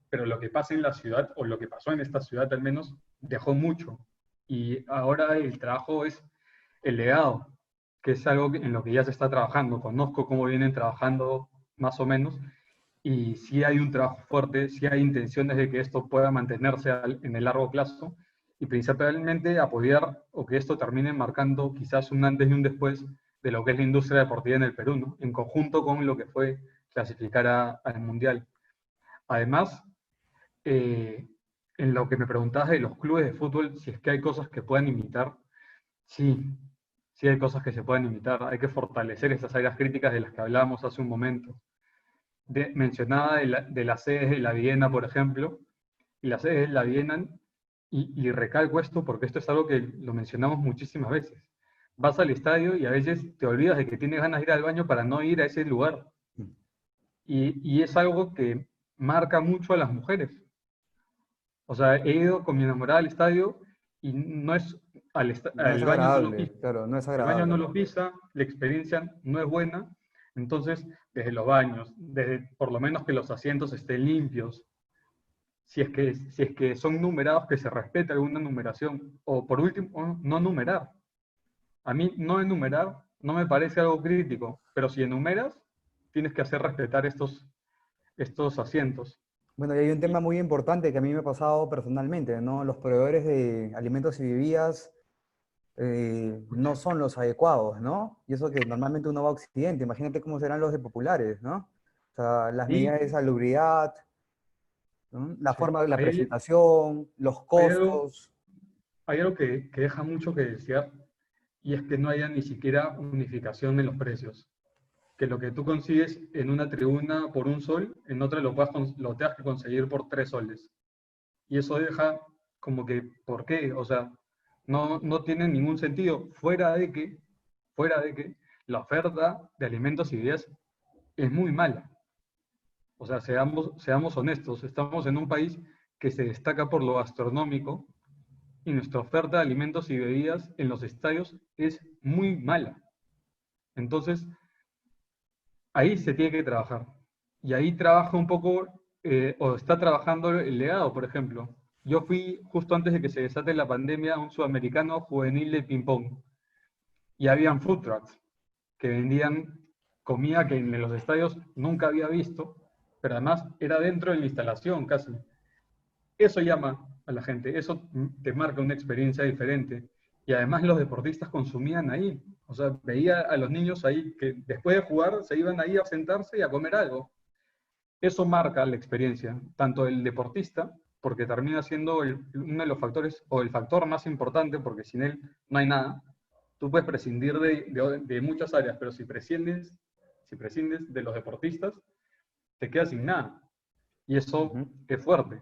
pero lo que pasa en la ciudad, o lo que pasó en esta ciudad al menos, dejó mucho. Y ahora el trabajo es el legado, que es algo en lo que ya se está trabajando. Conozco cómo vienen trabajando más o menos, y sí hay un trabajo fuerte, sí hay intenciones de que esto pueda mantenerse en el largo plazo, y principalmente apoyar o que esto termine marcando quizás un antes y un después de lo que es la industria deportiva en el Perú, ¿no? En conjunto con lo que fue clasificar al Mundial. Además, eh, en lo que me preguntabas de los clubes de fútbol, si es que hay cosas que puedan imitar, sí, sí hay cosas que se pueden imitar. Hay que fortalecer esas áreas críticas de las que hablábamos hace un momento. Mencionaba de las sedes de la Viena, por ejemplo, y las sedes de la Viena, y recalco esto porque esto es algo que lo mencionamos muchísimas veces. Vas al estadio y a veces te olvidas de que tienes ganas de ir al baño para no ir a ese lugar. Y es algo que marca mucho a las mujeres. O sea, he ido con mi enamorada al estadio y no es, No es el baño no lo agradable, pisa. claro, no es El baño no agradable. lo pisa, la experiencia no es buena. Entonces, desde los baños, desde por lo menos que los asientos estén limpios, si es que son numerados, que se respete alguna numeración, o por último, no numerar. A mí no enumerar no me parece algo crítico, pero si enumeras, tienes que hacer respetar estos asientos. Bueno, y hay un tema muy importante que a mí me ha pasado personalmente, ¿no? Los proveedores de alimentos y bebidas no son los adecuados, ¿no? Y eso que normalmente uno va a Occidente, imagínate cómo serán los de populares, ¿no? O sea, las Y medidas de salubridad, ¿no? La sí, forma de la presentación, los costos. hay algo que deja mucho que desear, y es que no haya ni siquiera unificación en los precios. Que lo que tú consigues en una tribuna por 1 sol, en otra lo tengas que conseguir por 3 soles. Y eso deja como que, ¿por qué? O sea, no tiene ningún sentido, fuera de que la oferta de alimentos y bebidas es muy mala. O sea, seamos honestos, estamos en un país que se destaca por lo gastronómico y nuestra oferta de alimentos y bebidas en los estadios es muy mala. Entonces, ahí se tiene que trabajar. Y ahí trabaja un poco, o está trabajando el legado, por ejemplo. Yo fui justo antes de que se desate la pandemia a un sudamericano juvenil de ping-pong y habían food trucks que vendían comida que en los estadios nunca había visto, pero además era dentro de la instalación casi. Eso llama a la gente, eso te marca una experiencia diferente. Y además los deportistas consumían ahí. O sea, veía a los niños ahí que después de jugar se iban ahí a sentarse y a comer algo. Eso marca la experiencia, tanto del deportista, porque termina siendo uno de los factores, o el factor más importante, porque sin él no hay nada. Tú puedes prescindir de muchas áreas, pero si prescindes de los deportistas, te quedas sin nada. Y eso Ujú, es fuerte.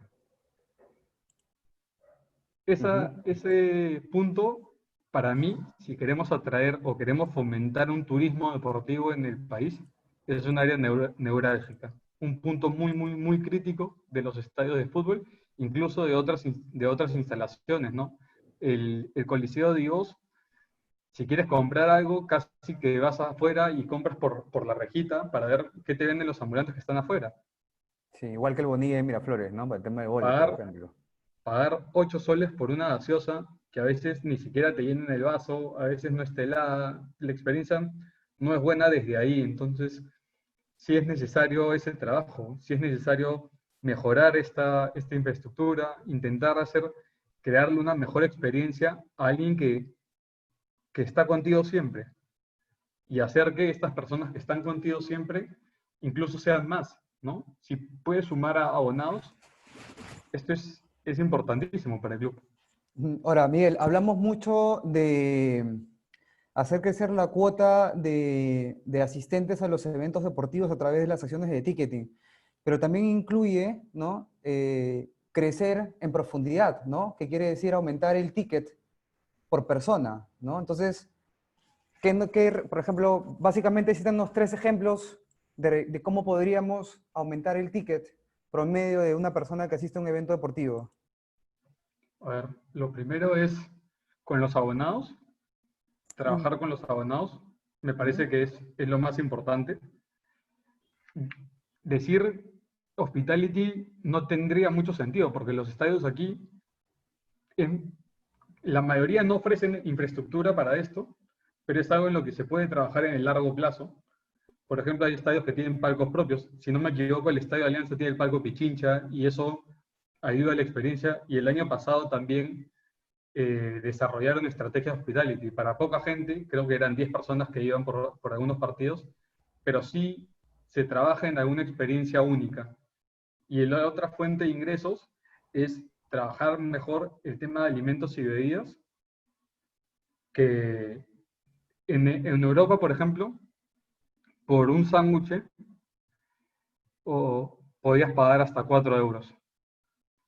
ujú. Ese punto, para mí, si queremos atraer o queremos fomentar un turismo deportivo en el país, es un área neurálgica, un punto muy, muy, muy crítico de los estadios de fútbol, incluso de otras instalaciones, ¿no? El Coliseo de Dios, si quieres comprar algo, casi que vas afuera y compras por la rejita para ver qué te venden los ambulantes que están afuera. Sí, igual que el Bonilla de Miraflores, ¿no? Para el tema de goles, por Pagar ejemplo. pagar 8 soles por una gaseosa que a veces ni siquiera te llena el vaso, a veces no está helada, la experiencia no es buena desde ahí, entonces sí es necesario ese trabajo, sí es necesario mejorar esta infraestructura, intentar crearle una mejor experiencia a alguien que está contigo siempre y hacer que estas personas que están contigo siempre incluso sean más, ¿no? Si puedes sumar a abonados, es importantísimo para el club. Ahora, Miguel, hablamos mucho de hacer crecer la cuota de asistentes a los eventos deportivos a través de las acciones de ticketing, pero también incluye, ¿no? Crecer en profundidad, ¿no? Que quiere decir aumentar el ticket por persona, ¿no? Entonces, por ejemplo, básicamente existen unos 3 ejemplos de cómo podríamos aumentar el ticket promedio de una persona que asiste a un evento deportivo. A ver, lo primero es con los abonados, Mm, trabajar con los abonados, me ujú. parece que es lo más importante. Decir hospitality no tendría mucho sentido, porque los estadios aquí, en, la mayoría no ofrecen infraestructura para esto, pero es algo en lo que se puede trabajar en el largo plazo. Por ejemplo, hay estadios que tienen palcos propios. Si no me equivoco, el Estadio Alianza tiene el palco Pichincha y eso ayuda a la experiencia. Y el año pasado también desarrollaron estrategias hospitality. Para poca gente, creo que eran 10 personas que iban por algunos partidos, pero sí se trabaja en alguna experiencia única. Y la otra fuente de ingresos es trabajar mejor el tema de alimentos y bebidas, que en Europa, por ejemplo, por un sándwich podías pagar hasta 4 euros.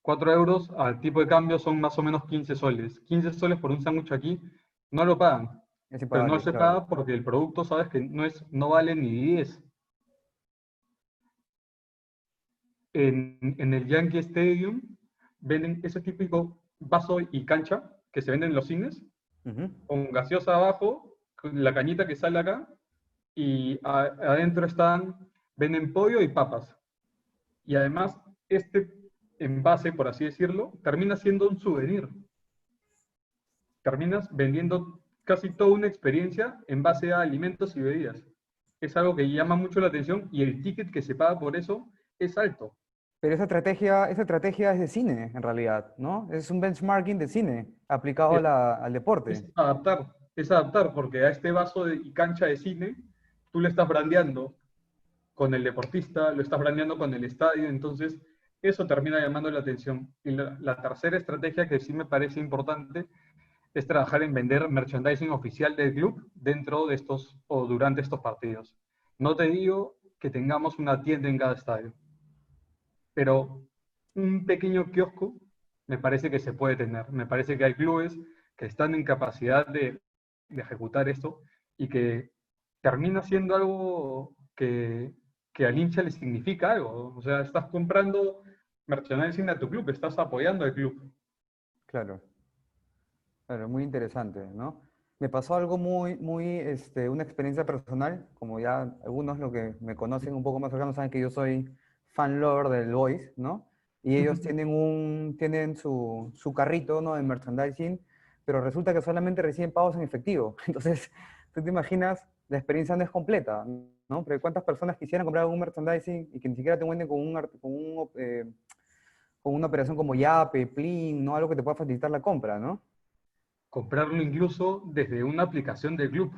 4 euros al tipo de cambio son más o menos 15 soles. 15 soles por un sándwich aquí no lo pagan. Es Pero no impagable, se claro. paga porque el producto, sabes que no vale ni 10. En el Yankee Stadium venden ese típico vaso y cancha que se venden en los cines, Ujú. con gaseosa abajo, con la cañita que sale acá, y adentro venden pollo y papas. Y además, este envase, por así decirlo, termina siendo un souvenir. Terminas vendiendo casi toda una experiencia en base a alimentos y bebidas. Es algo que llama mucho la atención y el ticket que se paga por eso es alto. Pero esa estrategia es de cine, en realidad, ¿no? Es un benchmarking de cine aplicado a Es, al deporte. es adaptar, porque a este vaso y cancha de cine, tú le estás brandeando con el deportista, lo estás brandeando con el estadio, entonces eso termina llamando la atención. Y la tercera estrategia que sí me parece importante es trabajar en vender merchandising oficial del club dentro de estos o durante estos partidos. No te digo que tengamos una tienda en cada estadio, pero un pequeño kiosco me parece que se puede tener. Me parece que hay clubes que están en capacidad de ejecutar esto y que termina siendo algo que al hincha le significa algo. O sea, estás comprando merchandising a tu club, estás apoyando al club. Claro, claro, muy interesante, ¿no? Me pasó algo una experiencia personal, como ya algunos lo que me conocen un poco más cercano saben que yo soy fan lover del Boys, ¿no? Y ellos tienen su carrito, ¿no? De merchandising, pero resulta que solamente reciben pagos en efectivo. Entonces, tú te imaginas, la experiencia no es completa, ¿no? Porque cuántas personas quisieran comprar algún merchandising y que ni siquiera te venden con una operación como Yape, Plin, ¿no? Algo que te pueda facilitar la compra, ¿no? Comprarlo incluso desde una aplicación del club,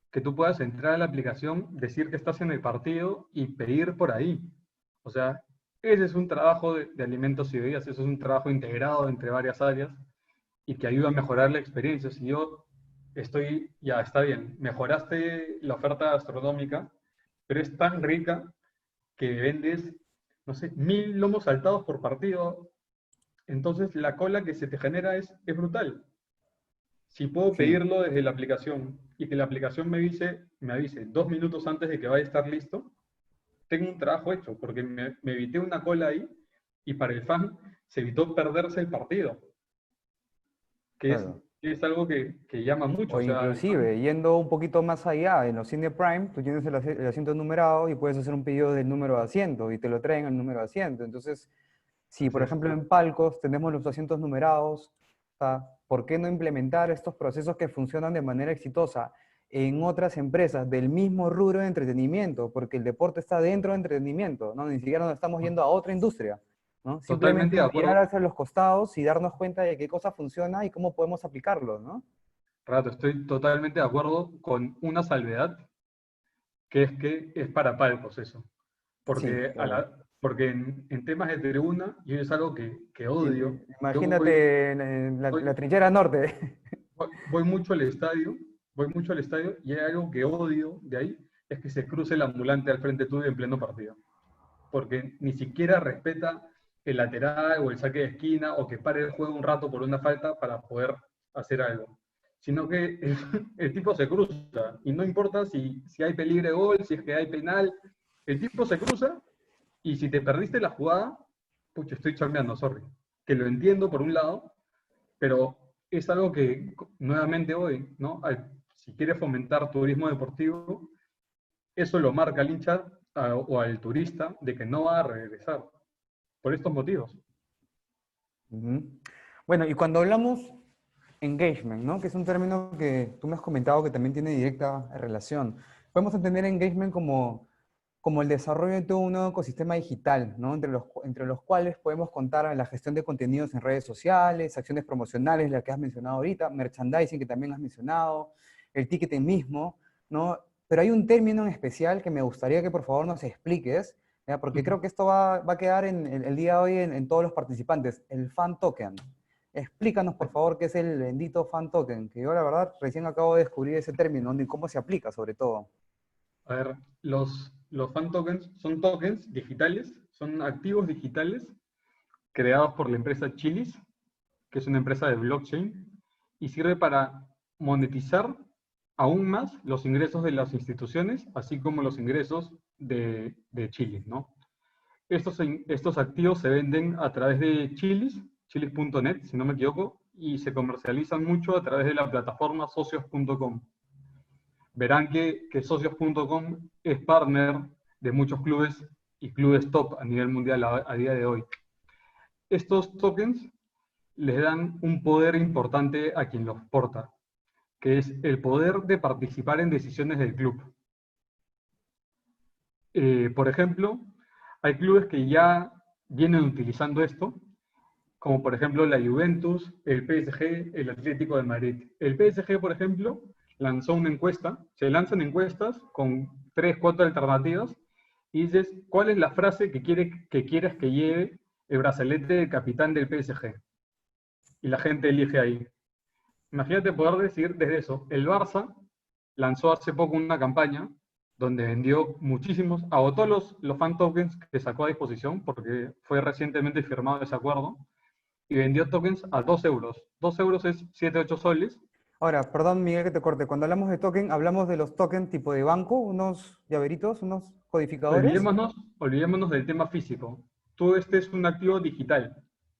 que tú puedas entrar a la aplicación, decir que estás en el partido y pedir por ahí. O sea, ese es un trabajo de alimentos y bebidas, eso es un trabajo integrado entre varias áreas y que ayuda a mejorar la experiencia. Si yo ya está bien, mejoraste la oferta gastronómica, pero es tan rica que vendes, no sé, 1000 lomos saltados por partido, entonces la cola que se te genera es brutal. Si puedo Sí, pedirlo desde la aplicación y que la aplicación me avise 2 minutos antes de que vaya a estar listo, tengo un trabajo hecho, porque me evité una cola ahí y para el fan se evitó perderse el partido, que es, claro. que es algo que llama mucho. O O sea, el fan, inclusive, yendo un poquito más allá, en los Cine Prime, tú tienes el asiento numerado y puedes hacer un pedido del número de asiento y te lo traen al número de asiento. Entonces, si así por es, ejemplo en palcos tenemos los asientos numerados, o sea, ¿por qué no implementar estos procesos que funcionan de manera exitosa en otras empresas del mismo rubro de entretenimiento? Porque el deporte está dentro de entretenimiento, ¿no? Ni siquiera nos estamos yendo a otra industria, ¿no? totalmente Simplemente de mirar acuerdo. hacia los costados y darnos cuenta de qué cosa funciona y cómo podemos aplicarlo, ¿no? Rato, estoy totalmente de acuerdo con una salvedad, que es para palcos eso. Sí, Porque, claro. porque en temas de tribuna, yo es algo que odio. Yo Imagínate en la voy, trinchera norte. voy mucho al estadio, voy mucho al estadio y hay algo que odio de ahí, es que se cruce el ambulante al frente tuyo en pleno partido. Porque ni siquiera respeta el lateral o el saque de esquina o que pare el juego un rato por una falta para poder hacer algo. Sino que el tipo se cruza y no importa si hay peligro de gol, si es que hay penal, el tipo se cruza y si te perdiste la jugada, pucha, estoy chambeando, sorry. Que lo entiendo por un lado, pero es algo que nuevamente hoy, ¿no? Si quieres fomentar turismo deportivo, eso lo marca al hincha o al turista de que no va a regresar por estos motivos. Ujú. Bueno, y cuando hablamos engagement, ¿no? Que es un término que tú me has comentado que también tiene directa relación. Podemos entender engagement como el desarrollo de todo un nuevo ecosistema digital, ¿no? Entre los cuales podemos contar a la gestión de contenidos en redes sociales, acciones promocionales, la que has mencionado ahorita, merchandising, que también has mencionado, el ticketing mismo, ¿no? Pero hay un término en especial que me gustaría que por favor nos expliques, ¿ya? Porque creo que esto va a quedar el día de hoy en todos los participantes, el fan token. Explícanos, por favor, qué es el bendito fan token, que yo la verdad recién acabo de descubrir ese término, ¿no? Y cómo se aplica sobre todo. A ver, los fan tokens son tokens digitales, son activos digitales creados por la empresa Chilis, que es una empresa de blockchain, y sirve para monetizar aún más los ingresos de las instituciones, así como los ingresos de Chilis, ¿no? Estos activos se venden a través de Chilis, chilis.net, si no me equivoco, y se comercializan mucho a través de la plataforma socios.com. Verán que socios.com es partner de muchos clubes y clubes top a nivel mundial a día de hoy. Estos tokens les dan un poder importante a quien los porta, que es el poder de participar en decisiones del club. Por ejemplo, hay clubes que ya vienen utilizando esto, como por ejemplo la Juventus, el PSG, el Atlético de Madrid. El PSG, por ejemplo, lanzó una encuesta, se lanzan encuestas con 3, 4 alternativas, y dices, ¿cuál es la frase que quieres que lleve el brazalete del capitán del PSG? Y la gente elige ahí. Imagínate poder decir desde eso. El Barça lanzó hace poco una campaña donde vendió muchísimos, agotó los fan tokens que sacó a disposición, porque fue recientemente firmado ese acuerdo, y vendió tokens a 2 euros. 2 euros es 7, 8 soles. Ahora, perdón, Miguel, que te corte. Cuando hablamos de token, hablamos de los tokens tipo de banco, unos llaveritos, unos codificadores. Olvidémonos del tema físico. Tú este es un activo digital.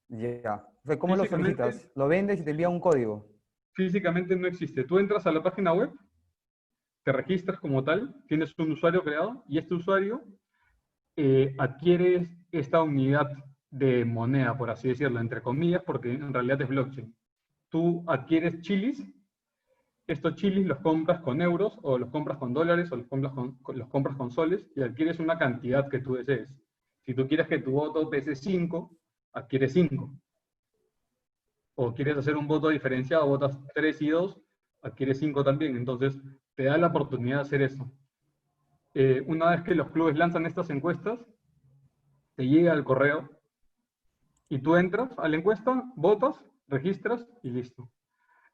Ya. O sea, ¿cómo lo Físicamente, solicitas? Lo vendes y te envía un código. físicamente no existe. Tú entras a la página web, te registras como tal, tienes un usuario creado y este usuario adquiere esta unidad de moneda, por así decirlo, entre comillas, porque en realidad es blockchain. Tú adquieres chilis, estos chilis los compras con euros, o los compras con dólares, o los compras con soles, y adquieres una cantidad que tú desees. Si tú quieres que tu voto pese 5, adquieres 5. O quieres hacer un voto diferenciado, votas 3 y 2, adquieres 5 también. Entonces, te da la oportunidad de hacer eso. Una vez que los clubes lanzan estas encuestas, te llega el correo y tú entras a la encuesta, votas, registras y listo.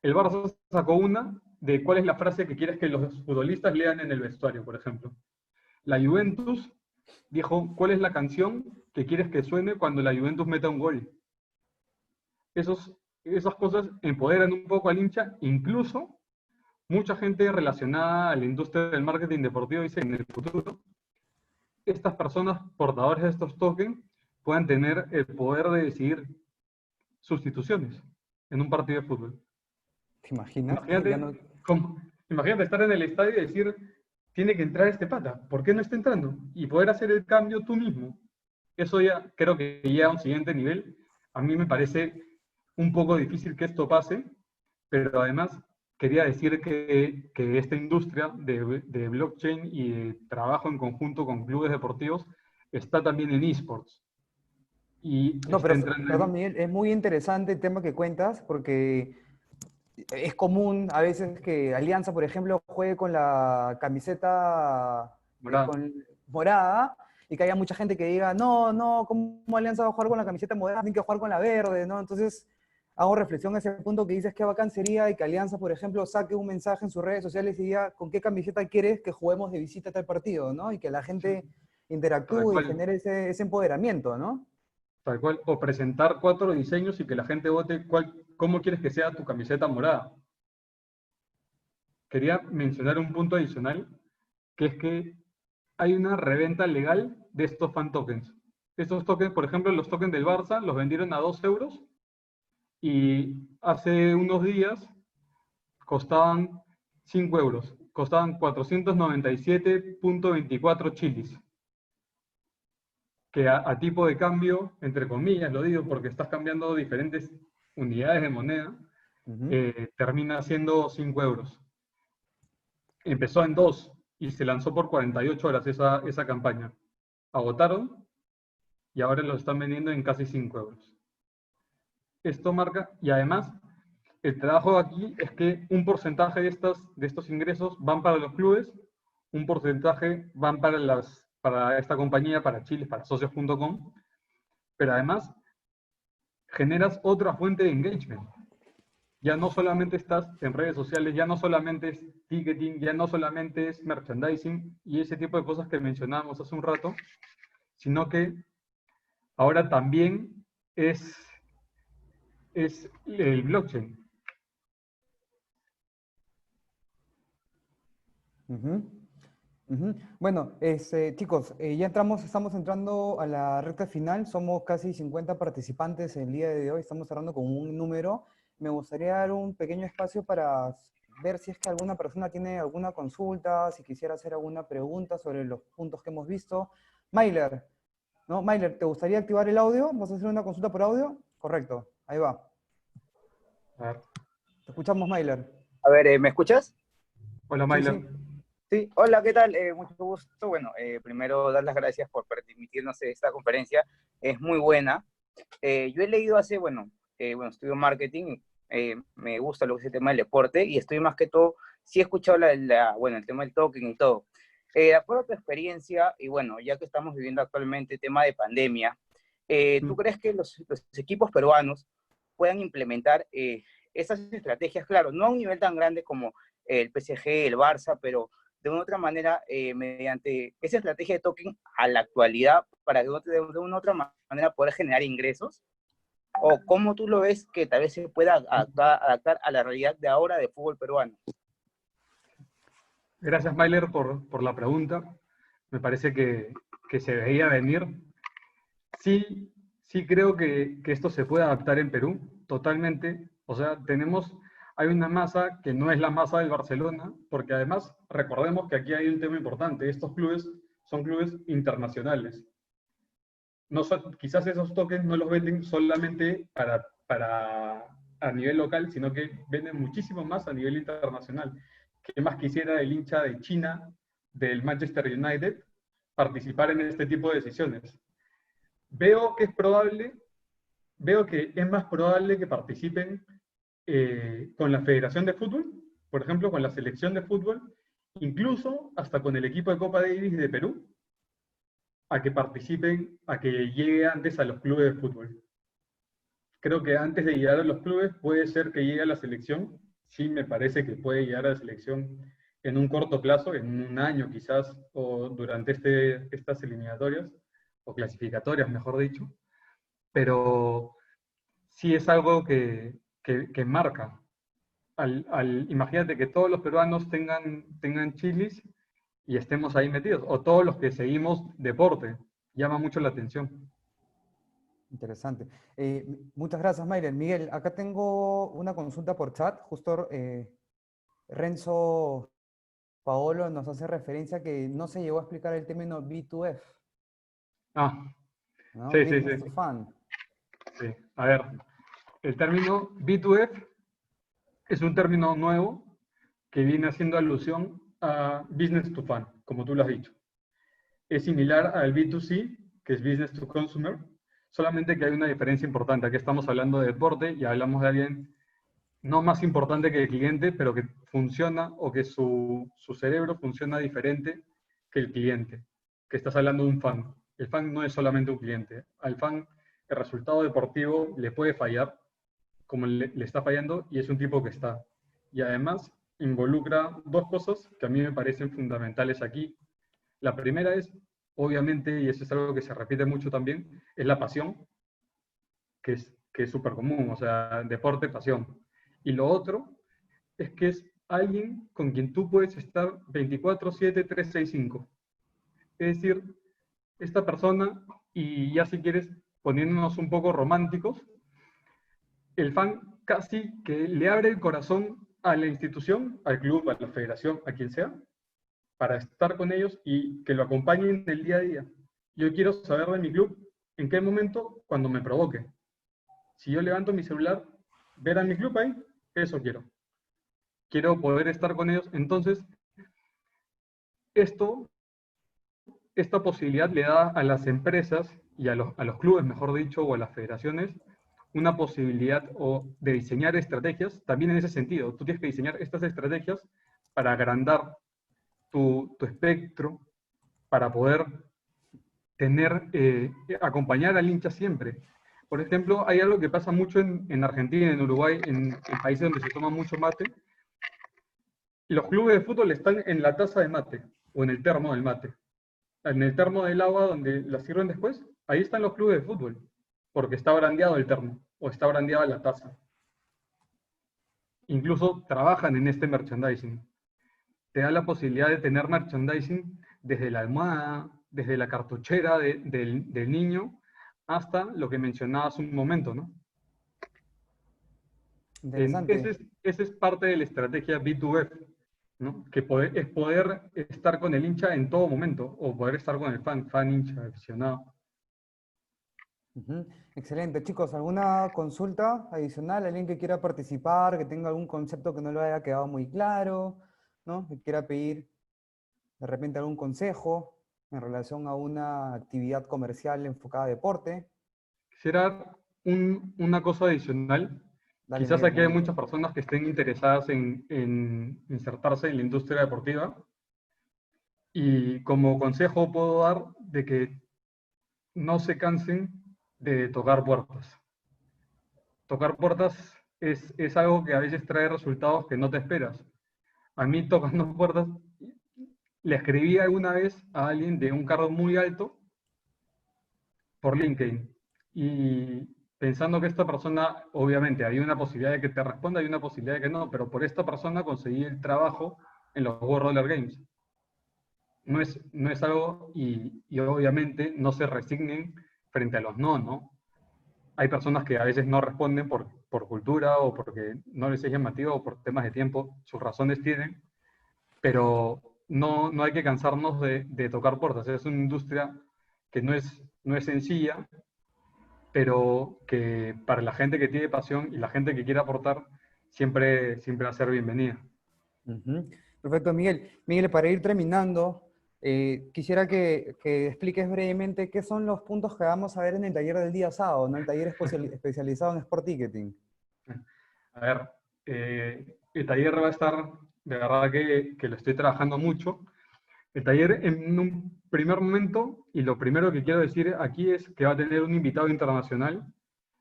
El Barça sacó una de cuál es la frase que quieres que los futbolistas lean en el vestuario, por ejemplo. La Juventus dijo, ¿cuál es la canción que quieres que suene cuando la Juventus meta un gol? Esas cosas empoderan un poco al hincha, incluso mucha gente relacionada a la industria del marketing deportivo dice que en el futuro estas personas portadores de estos tokens puedan tener el poder de decidir sustituciones en un partido de fútbol. ¿Te imaginas? Ya Imagínate, no... imagínate estar en el estadio y decir, tiene que entrar este pata, ¿por qué no está entrando? Y poder hacer el cambio tú mismo. Eso ya creo que llega a un siguiente nivel. A mí me parece un poco difícil que esto pase, pero además quería decir que esta industria de blockchain y de trabajo en conjunto con clubes deportivos está también en esports. Y No, está pero, entrando perdón, en... Miguel, es muy interesante el tema que cuentas, porque es común a veces que Alianza, por ejemplo, juegue con la camiseta ¿verdad? con morada y que haya mucha gente que diga, no, no, ¿cómo Alianza va a jugar con la camiseta morada? Tiene que jugar con la verde, ¿no? Entonces, hago reflexión a ese punto que dices que bacán sería y que Alianza, por ejemplo, saque un mensaje en sus redes sociales y diga con qué camiseta quieres que juguemos de visita a tal partido, ¿no? Y que la Sí, gente tal interactúe y cual. genere ese empoderamiento, ¿no? Tal cual, o presentar 4 diseños y que la gente vote cómo quieres que sea tu camiseta morada. Quería mencionar un punto adicional, que es que hay una reventa legal de estos fan tokens. Estos tokens, por ejemplo, los tokens del Barça los vendieron a 2 euros y hace unos días costaban 5 euros. Costaban 497.24 chilis. Que a tipo de cambio, entre comillas, lo digo porque estás cambiando diferentes unidades de moneda, Ujú. termina siendo 5 euros. Empezó en 2 y se lanzó por 48 horas esa campaña. Agotaron y ahora lo están vendiendo en casi 5 euros. Esto marca, y además, el trabajo aquí es que un porcentaje de estos ingresos van para los clubes, un porcentaje van para esta compañía, para Chile, para socios.com, pero además generas otra fuente de engagement. Ya no solamente estás en redes sociales, ya no solamente es ticketing, ya no solamente es merchandising y ese tipo de cosas que mencionábamos hace un rato, sino que ahora también es el blockchain. Ujú, ujú. Bueno, chicos, ya estamos entrando a la recta final, somos casi 50 participantes el día de hoy, estamos cerrando con un número. Me gustaría dar un pequeño espacio para ver si es que alguna persona tiene alguna consulta, si quisiera hacer alguna pregunta sobre los puntos que hemos visto. Myler, ¿no? Myler, ¿te gustaría activar el audio? ¿Vamos a hacer una consulta por audio? Correcto, ahí va. A ver. Te escuchamos, Myler. A ver, ¿me escuchas? Hola, Sí, Myler. sí. Sí, hola, ¿qué tal? Mucho gusto. Bueno, primero dar las gracias por permitirnos esta conferencia. Es muy buena. Yo he leído bueno, estudio marketing, me gusta lo que es el tema del deporte y estoy más que todo, sí he escuchado bueno, el tema del token y todo. De acuerdo a tu experiencia, y bueno, ya que estamos viviendo actualmente el tema de pandemia, ¿tú Mm. crees que los equipos peruanos puedan implementar esas estrategias? Claro, no a un nivel tan grande como el PSG, el Barça, pero de una otra manera, mediante esa estrategia de token a la actualidad, para de una otra manera poder generar ingresos? ¿O cómo tú lo ves que tal vez se pueda adaptar a la realidad de ahora de fútbol peruano? Gracias, Myler, por la pregunta. Me parece que se veía venir. Sí, sí creo que esto se puede adaptar en Perú, totalmente. O sea, hay una masa que no es la masa del Barcelona, porque además recordemos que aquí hay un tema importante. Estos clubes son clubes internacionales. No quizás esos tokens no los venden solamente para a nivel local, sino que venden muchísimo más a nivel internacional. ¿Qué más quisiera el hincha de China, del Manchester United, participar en este tipo de decisiones? Veo que es probable, veo que es más probable que participen con la Federación de Fútbol, por ejemplo, con la selección de fútbol, incluso hasta con el equipo de Copa Davis de Perú, a que participen, a que llegue antes a los clubes de fútbol. Creo que antes de llegar a los clubes puede ser que llegue a la selección. Sí, me parece que puede llegar a la selección en un corto plazo, en un año quizás, o durante estas eliminatorias, o clasificatorias, mejor dicho. Pero sí es algo que marca. Imagínate que todos los peruanos tengan chilis y estemos ahí metidos, o todos los que seguimos deporte, llama mucho la atención. Interesante. Muchas gracias, Mayren. Miguel, acá tengo una consulta por chat. Justo Renzo Paolo nos hace referencia que no se llegó a explicar el término B2F, Ah, ¿no? sí, sí, Business to sí, Fan. sí. A ver, el término B2F es un término nuevo que viene haciendo alusión a Business to Fan, como tú lo has dicho. Es similar al B2C, que es Business to Consumer, solamente que hay una diferencia importante. Aquí estamos hablando de deporte y hablamos de alguien no más importante que el cliente, pero que funciona o que su cerebro funciona diferente que el cliente, que estás hablando de un fan. El fan no es solamente un cliente. Al fan el resultado deportivo le puede fallar, como le está fallando, y es un tipo que está. Y además involucra dos cosas que a mí me parecen fundamentales aquí. La primera es, obviamente, y eso es algo que se repite mucho también, es la pasión, que es súper común, o sea, deporte, pasión. Y lo otro es que es alguien con quien tú puedes estar 24/7, 365. Es decir, esta persona, y ya si quieres poniéndonos un poco románticos, el fan casi que le abre el corazón a la institución, al club, a la federación, a quien sea, para estar con ellos y que lo acompañen en el día a día. Yo quiero saber de mi club en qué momento, cuando me provoque. Si yo levanto mi celular, ver a mi club ahí, eso quiero. Quiero poder estar con ellos. Entonces, esto, esta posibilidad le da a las empresas y a los clubes, mejor dicho, o a las federaciones, una posibilidad de diseñar estrategias, también en ese sentido. Tú tienes que diseñar estas estrategias para agrandar tu espectro, para poder acompañar al hincha siempre. Por ejemplo, hay algo que pasa mucho en Argentina, en Uruguay, en países donde se toma mucho mate. Los clubes de fútbol están en la taza de mate o en el termo del mate. En el termo del agua donde la sirven después, ahí están los clubes de fútbol, porque está brandeado el termo o está brandeada la taza. Incluso trabajan en este merchandising. Te da la posibilidad de tener merchandising desde la almohada, desde la cartuchera del niño, hasta lo que mencionabas un momento, ¿no? Interesante. Ese es parte de la estrategia B2F, ¿no? Que es poder estar con el hincha en todo momento, o poder estar con el fan, hincha, aficionado. Ujú. Excelente. Chicos, ¿alguna consulta adicional? ¿Alguien que quiera participar, que tenga algún concepto que no le haya quedado muy claro, ¿no? Que quiera pedir de repente algún consejo en relación a una actividad comercial enfocada a deporte. Quisiera dar una cosa adicional. Dale, Quizás Miguel, aquí hay tranquilo. muchas personas que estén interesadas en insertarse en la industria deportiva y como consejo puedo dar de que no se cansen de tocar puertas. Tocar puertas es algo que a veces trae resultados que no te esperas. A mí tocando puertas, le escribí alguna vez a alguien de un cargo muy alto por LinkedIn y pensando que esta persona, obviamente, hay una posibilidad de que te responda y una posibilidad de que no, pero por esta persona conseguí el trabajo en los World Roller Games. No es algo, y obviamente no se resignen frente a los no, ¿no? Hay personas que a veces no responden por cultura o porque no les es llamativo o por temas de tiempo, sus razones tienen, pero no hay que cansarnos de tocar puertas. Es una industria que no es sencilla, pero que para la gente que tiene pasión y la gente que quiere aportar, siempre va a ser bienvenida. Ujú. Perfecto, Miguel. Miguel, para ir terminando, quisiera que expliques brevemente qué son los puntos que vamos a ver en el taller del día sábado, ¿no? El taller especializado en Sport Ticketing. A ver, el taller va a estar, de verdad que lo estoy trabajando mucho. El taller en un primer momento, y lo primero que quiero decir aquí es que va a tener un invitado internacional.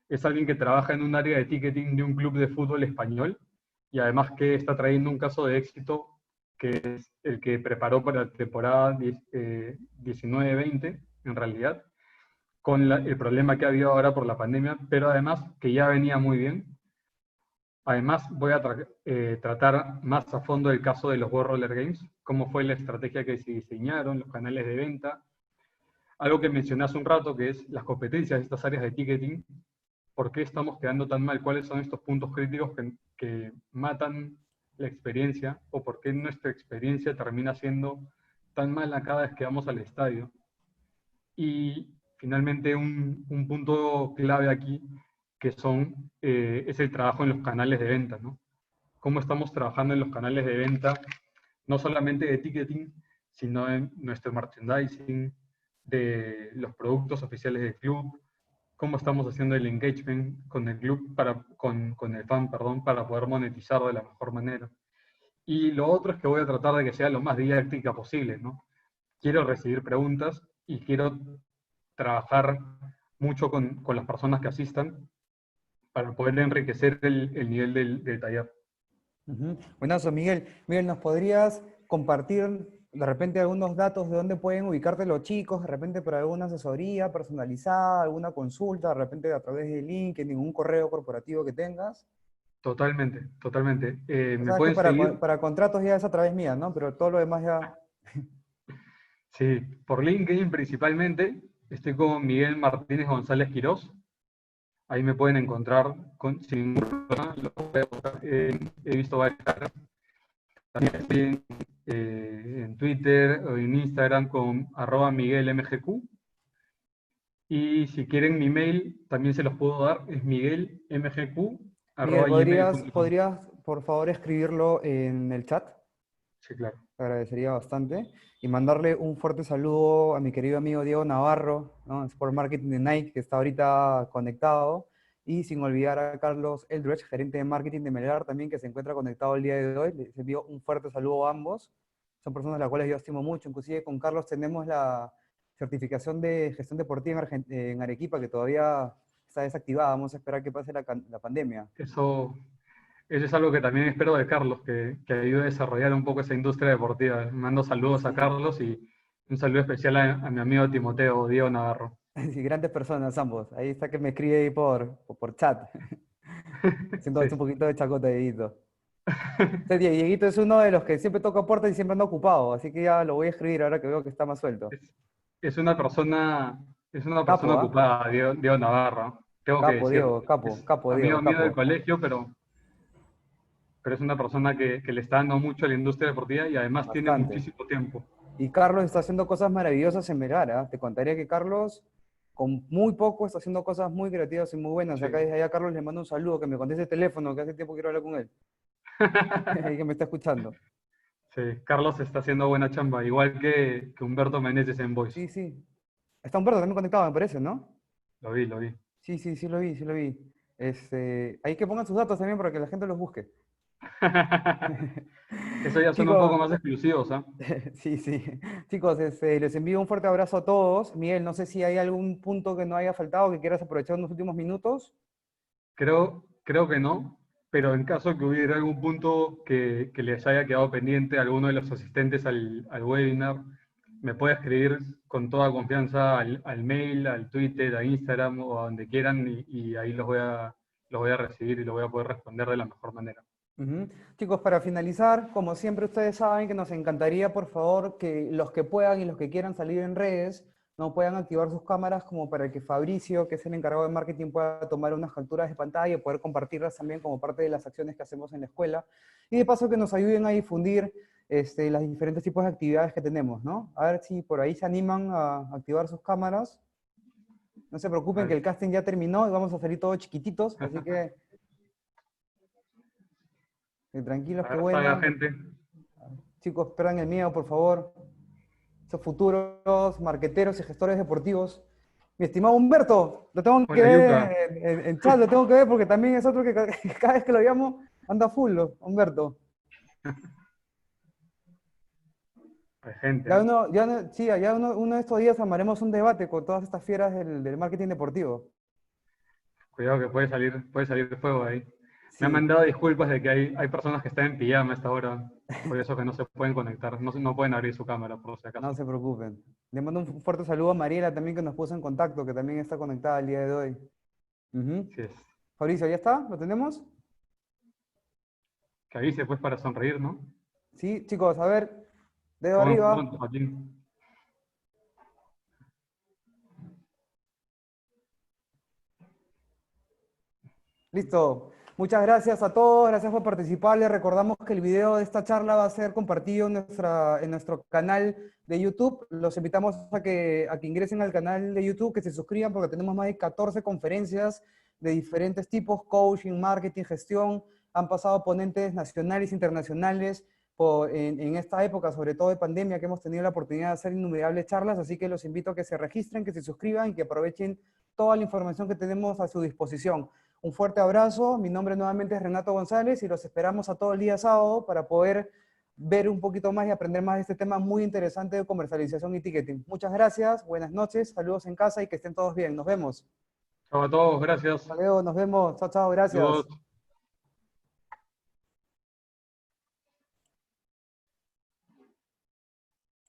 Es alguien que trabaja en un área de ticketing de un club de fútbol español y además que está trayendo un caso de éxito que es el que preparó para la temporada 19-20, en realidad, con el problema que ha habido ahora por la pandemia, pero además que ya venía muy bien. Además, voy a tratar más a fondo el caso de los World Roller Games, cómo fue la estrategia que se diseñaron, los canales de venta, algo que mencioné hace un rato, que es las competencias de estas áreas de ticketing, por qué estamos quedando tan mal, cuáles son estos puntos críticos que matan la experiencia, o por qué nuestra experiencia termina siendo tan mala cada vez que vamos al estadio. Y finalmente un punto clave aquí, que es el trabajo en los canales de venta, ¿no? Cómo estamos trabajando en los canales de venta, no solamente de ticketing, sino en nuestro merchandising, de los productos oficiales del club, cómo estamos haciendo el engagement con el club, con el fan, perdón, para poder monetizar de la mejor manera. Y lo otro es que voy a tratar de que sea lo más didáctica posible, ¿no? Quiero recibir preguntas y quiero trabajar mucho con las personas que asistan para poder enriquecer el nivel del taller. Ujú. Buenazo, Miguel. Miguel, ¿nos podrías compartir de repente algunos datos de dónde pueden ubicarte los chicos, de repente para alguna asesoría personalizada, alguna consulta, de repente a través de LinkedIn, un correo corporativo que tengas? Totalmente, totalmente. Me Sabes que pueden seguir, para contratos ya es a través mía, ¿no? Pero todo lo demás ya... sí, por LinkedIn principalmente. Estoy con Miguel Martínez González Quirós. Ahí me pueden encontrar sin ningún problema. He visto varias caras. También estoy en Twitter o en Instagram con @MiguelMGQ. Y si quieren mi mail, también se los puedo dar. Es Miguel, miguelmgq@gmail.com. ¿podrías por favor escribirlo en el chat? Sí, claro. Te agradecería bastante. Y mandarle un fuerte saludo a mi querido amigo Diego Navarro, ¿no? Sport Marketing de Nike, que está ahorita conectado. Y sin olvidar a Carlos Eldredge, gerente de marketing de Melgar, también, que se encuentra conectado el día de hoy. Les envío un fuerte saludo a ambos. Son personas a las cuales yo estimo mucho. Inclusive con Carlos tenemos la certificación de gestión deportiva en Arequipa, que todavía está desactivada. Vamos a esperar que pase la pandemia. Eso es algo que también espero de Carlos, que ayude a desarrollar un poco esa industria deportiva. Mando saludos a Sí. Carlos y un saludo especial a mi amigo Timoteo, Diego Navarro. Sí, grandes personas ambos. Ahí está que me escribe ahí por chat. Siento Sí. un poquito de chacota, Dieguito. Dieguito es uno de los que siempre toca puertas y siempre anda ocupado, así que ya lo voy a escribir ahora que veo que está más suelto. Es, es una persona, es una persona Capo, ¿ah? ocupada, Diego Navarro, tengo que Capo, decirlo. Diego, capo, Es capo, amigo Diego, mío del capo. colegio, pero es una persona que le está dando mucho a la industria deportiva y además tiene Bastante. muchísimo tiempo. Y Carlos está haciendo cosas maravillosas en Melgar, ¿ah? Te contaría que Carlos, con muy poco, está haciendo cosas muy creativas y muy buenas. Acá Sí. desde allá, Carlos, le mando un saludo, que me conteste el teléfono, que hace tiempo quiero hablar con él. Y que me está escuchando. Sí, Carlos está haciendo buena chamba, igual que Humberto Meneses en Voice. Sí, sí. Está Humberto también conectado, me parece, ¿no? Lo vi, lo vi. Sí, sí, sí lo vi, sí lo vi. Ahí que pongan sus datos también para que la gente los busque. Eso ya son un poco Chicos, más exclusivos, ¿ah? sí, sí. Chicos, les envío un fuerte abrazo a todos. Miguel, no sé si hay algún punto que no haya faltado que quieras aprovechar en los últimos minutos. Creo que no, pero en caso que hubiera algún punto que les haya quedado pendiente a alguno de los asistentes al webinar, me puede escribir con toda confianza al mail, al Twitter, a Instagram o a donde quieran y ahí los voy a recibir y los voy a poder responder de la mejor manera. Ujú. Chicos, para finalizar, como siempre ustedes saben que nos encantaría, por favor, que los que puedan y los que quieran salir en redes, no puedan activar sus cámaras como para que Fabricio, que es el encargado de marketing, pueda tomar unas capturas de pantalla y poder compartirlas también como parte de las acciones que hacemos en la escuela. Y de paso que nos ayuden a difundir las diferentes tipos de actividades que tenemos, ¿no? A ver si por ahí se animan a activar sus cámaras. No se A preocupen que ver. el casting ya terminó y vamos a salir todos chiquititos, así que tranquilos, A qué ver, salga bueno. gente. Chicos, pierdan el miedo, por favor. Esos futuros marqueteros y gestores deportivos. Mi estimado Humberto, lo tengo que Hola, Yuka. ver en chat, lo tengo que ver porque también es otro que cada vez que lo llamo anda full, Humberto. Hay gente, Ya ¿ah? uno, sí, ya uno de estos días armaremos un debate con todas estas fieras del marketing deportivo. Cuidado que puede salir fuego ahí. Me han Sí, mandado disculpas de que hay personas que están en pijama a esta hora, por eso que no se pueden conectar, no pueden abrir su cámara, por si no acaso. se preocupen. Le mando un fuerte saludo a Mariela también que nos puso en contacto, que también está conectada el día de hoy. Ujú. Así es. Fabricio, ¿ya está? ¿Lo tenemos? Que avise pues para sonreír, ¿no? Sí, chicos, a ver, dedo Nos vemos arriba. pronto, Joaquín. Listo. Muchas gracias a todos, gracias por participar. Les recordamos que el video de esta charla va a ser compartido en nuestro canal de YouTube. Los invitamos a que ingresen al canal de YouTube, que se suscriban porque tenemos más de 14 conferencias de diferentes tipos, coaching, marketing, gestión. Han pasado ponentes nacionales e internacionales en esta época, sobre todo de pandemia, que hemos tenido la oportunidad de hacer innumerables charlas. Así que los invito a que se registren, que se suscriban y que aprovechen toda la información que tenemos a su disposición. Un fuerte abrazo, mi nombre nuevamente es Renato González y los esperamos a todo el día sábado para poder ver un poquito más y aprender más de este tema muy interesante de comercialización y ticketing. Muchas gracias, buenas noches, saludos en casa y que estén todos bien. Nos vemos. Chao a todos, gracias. Hasta luego, nos vemos. Chao, chao, gracias. Saludos.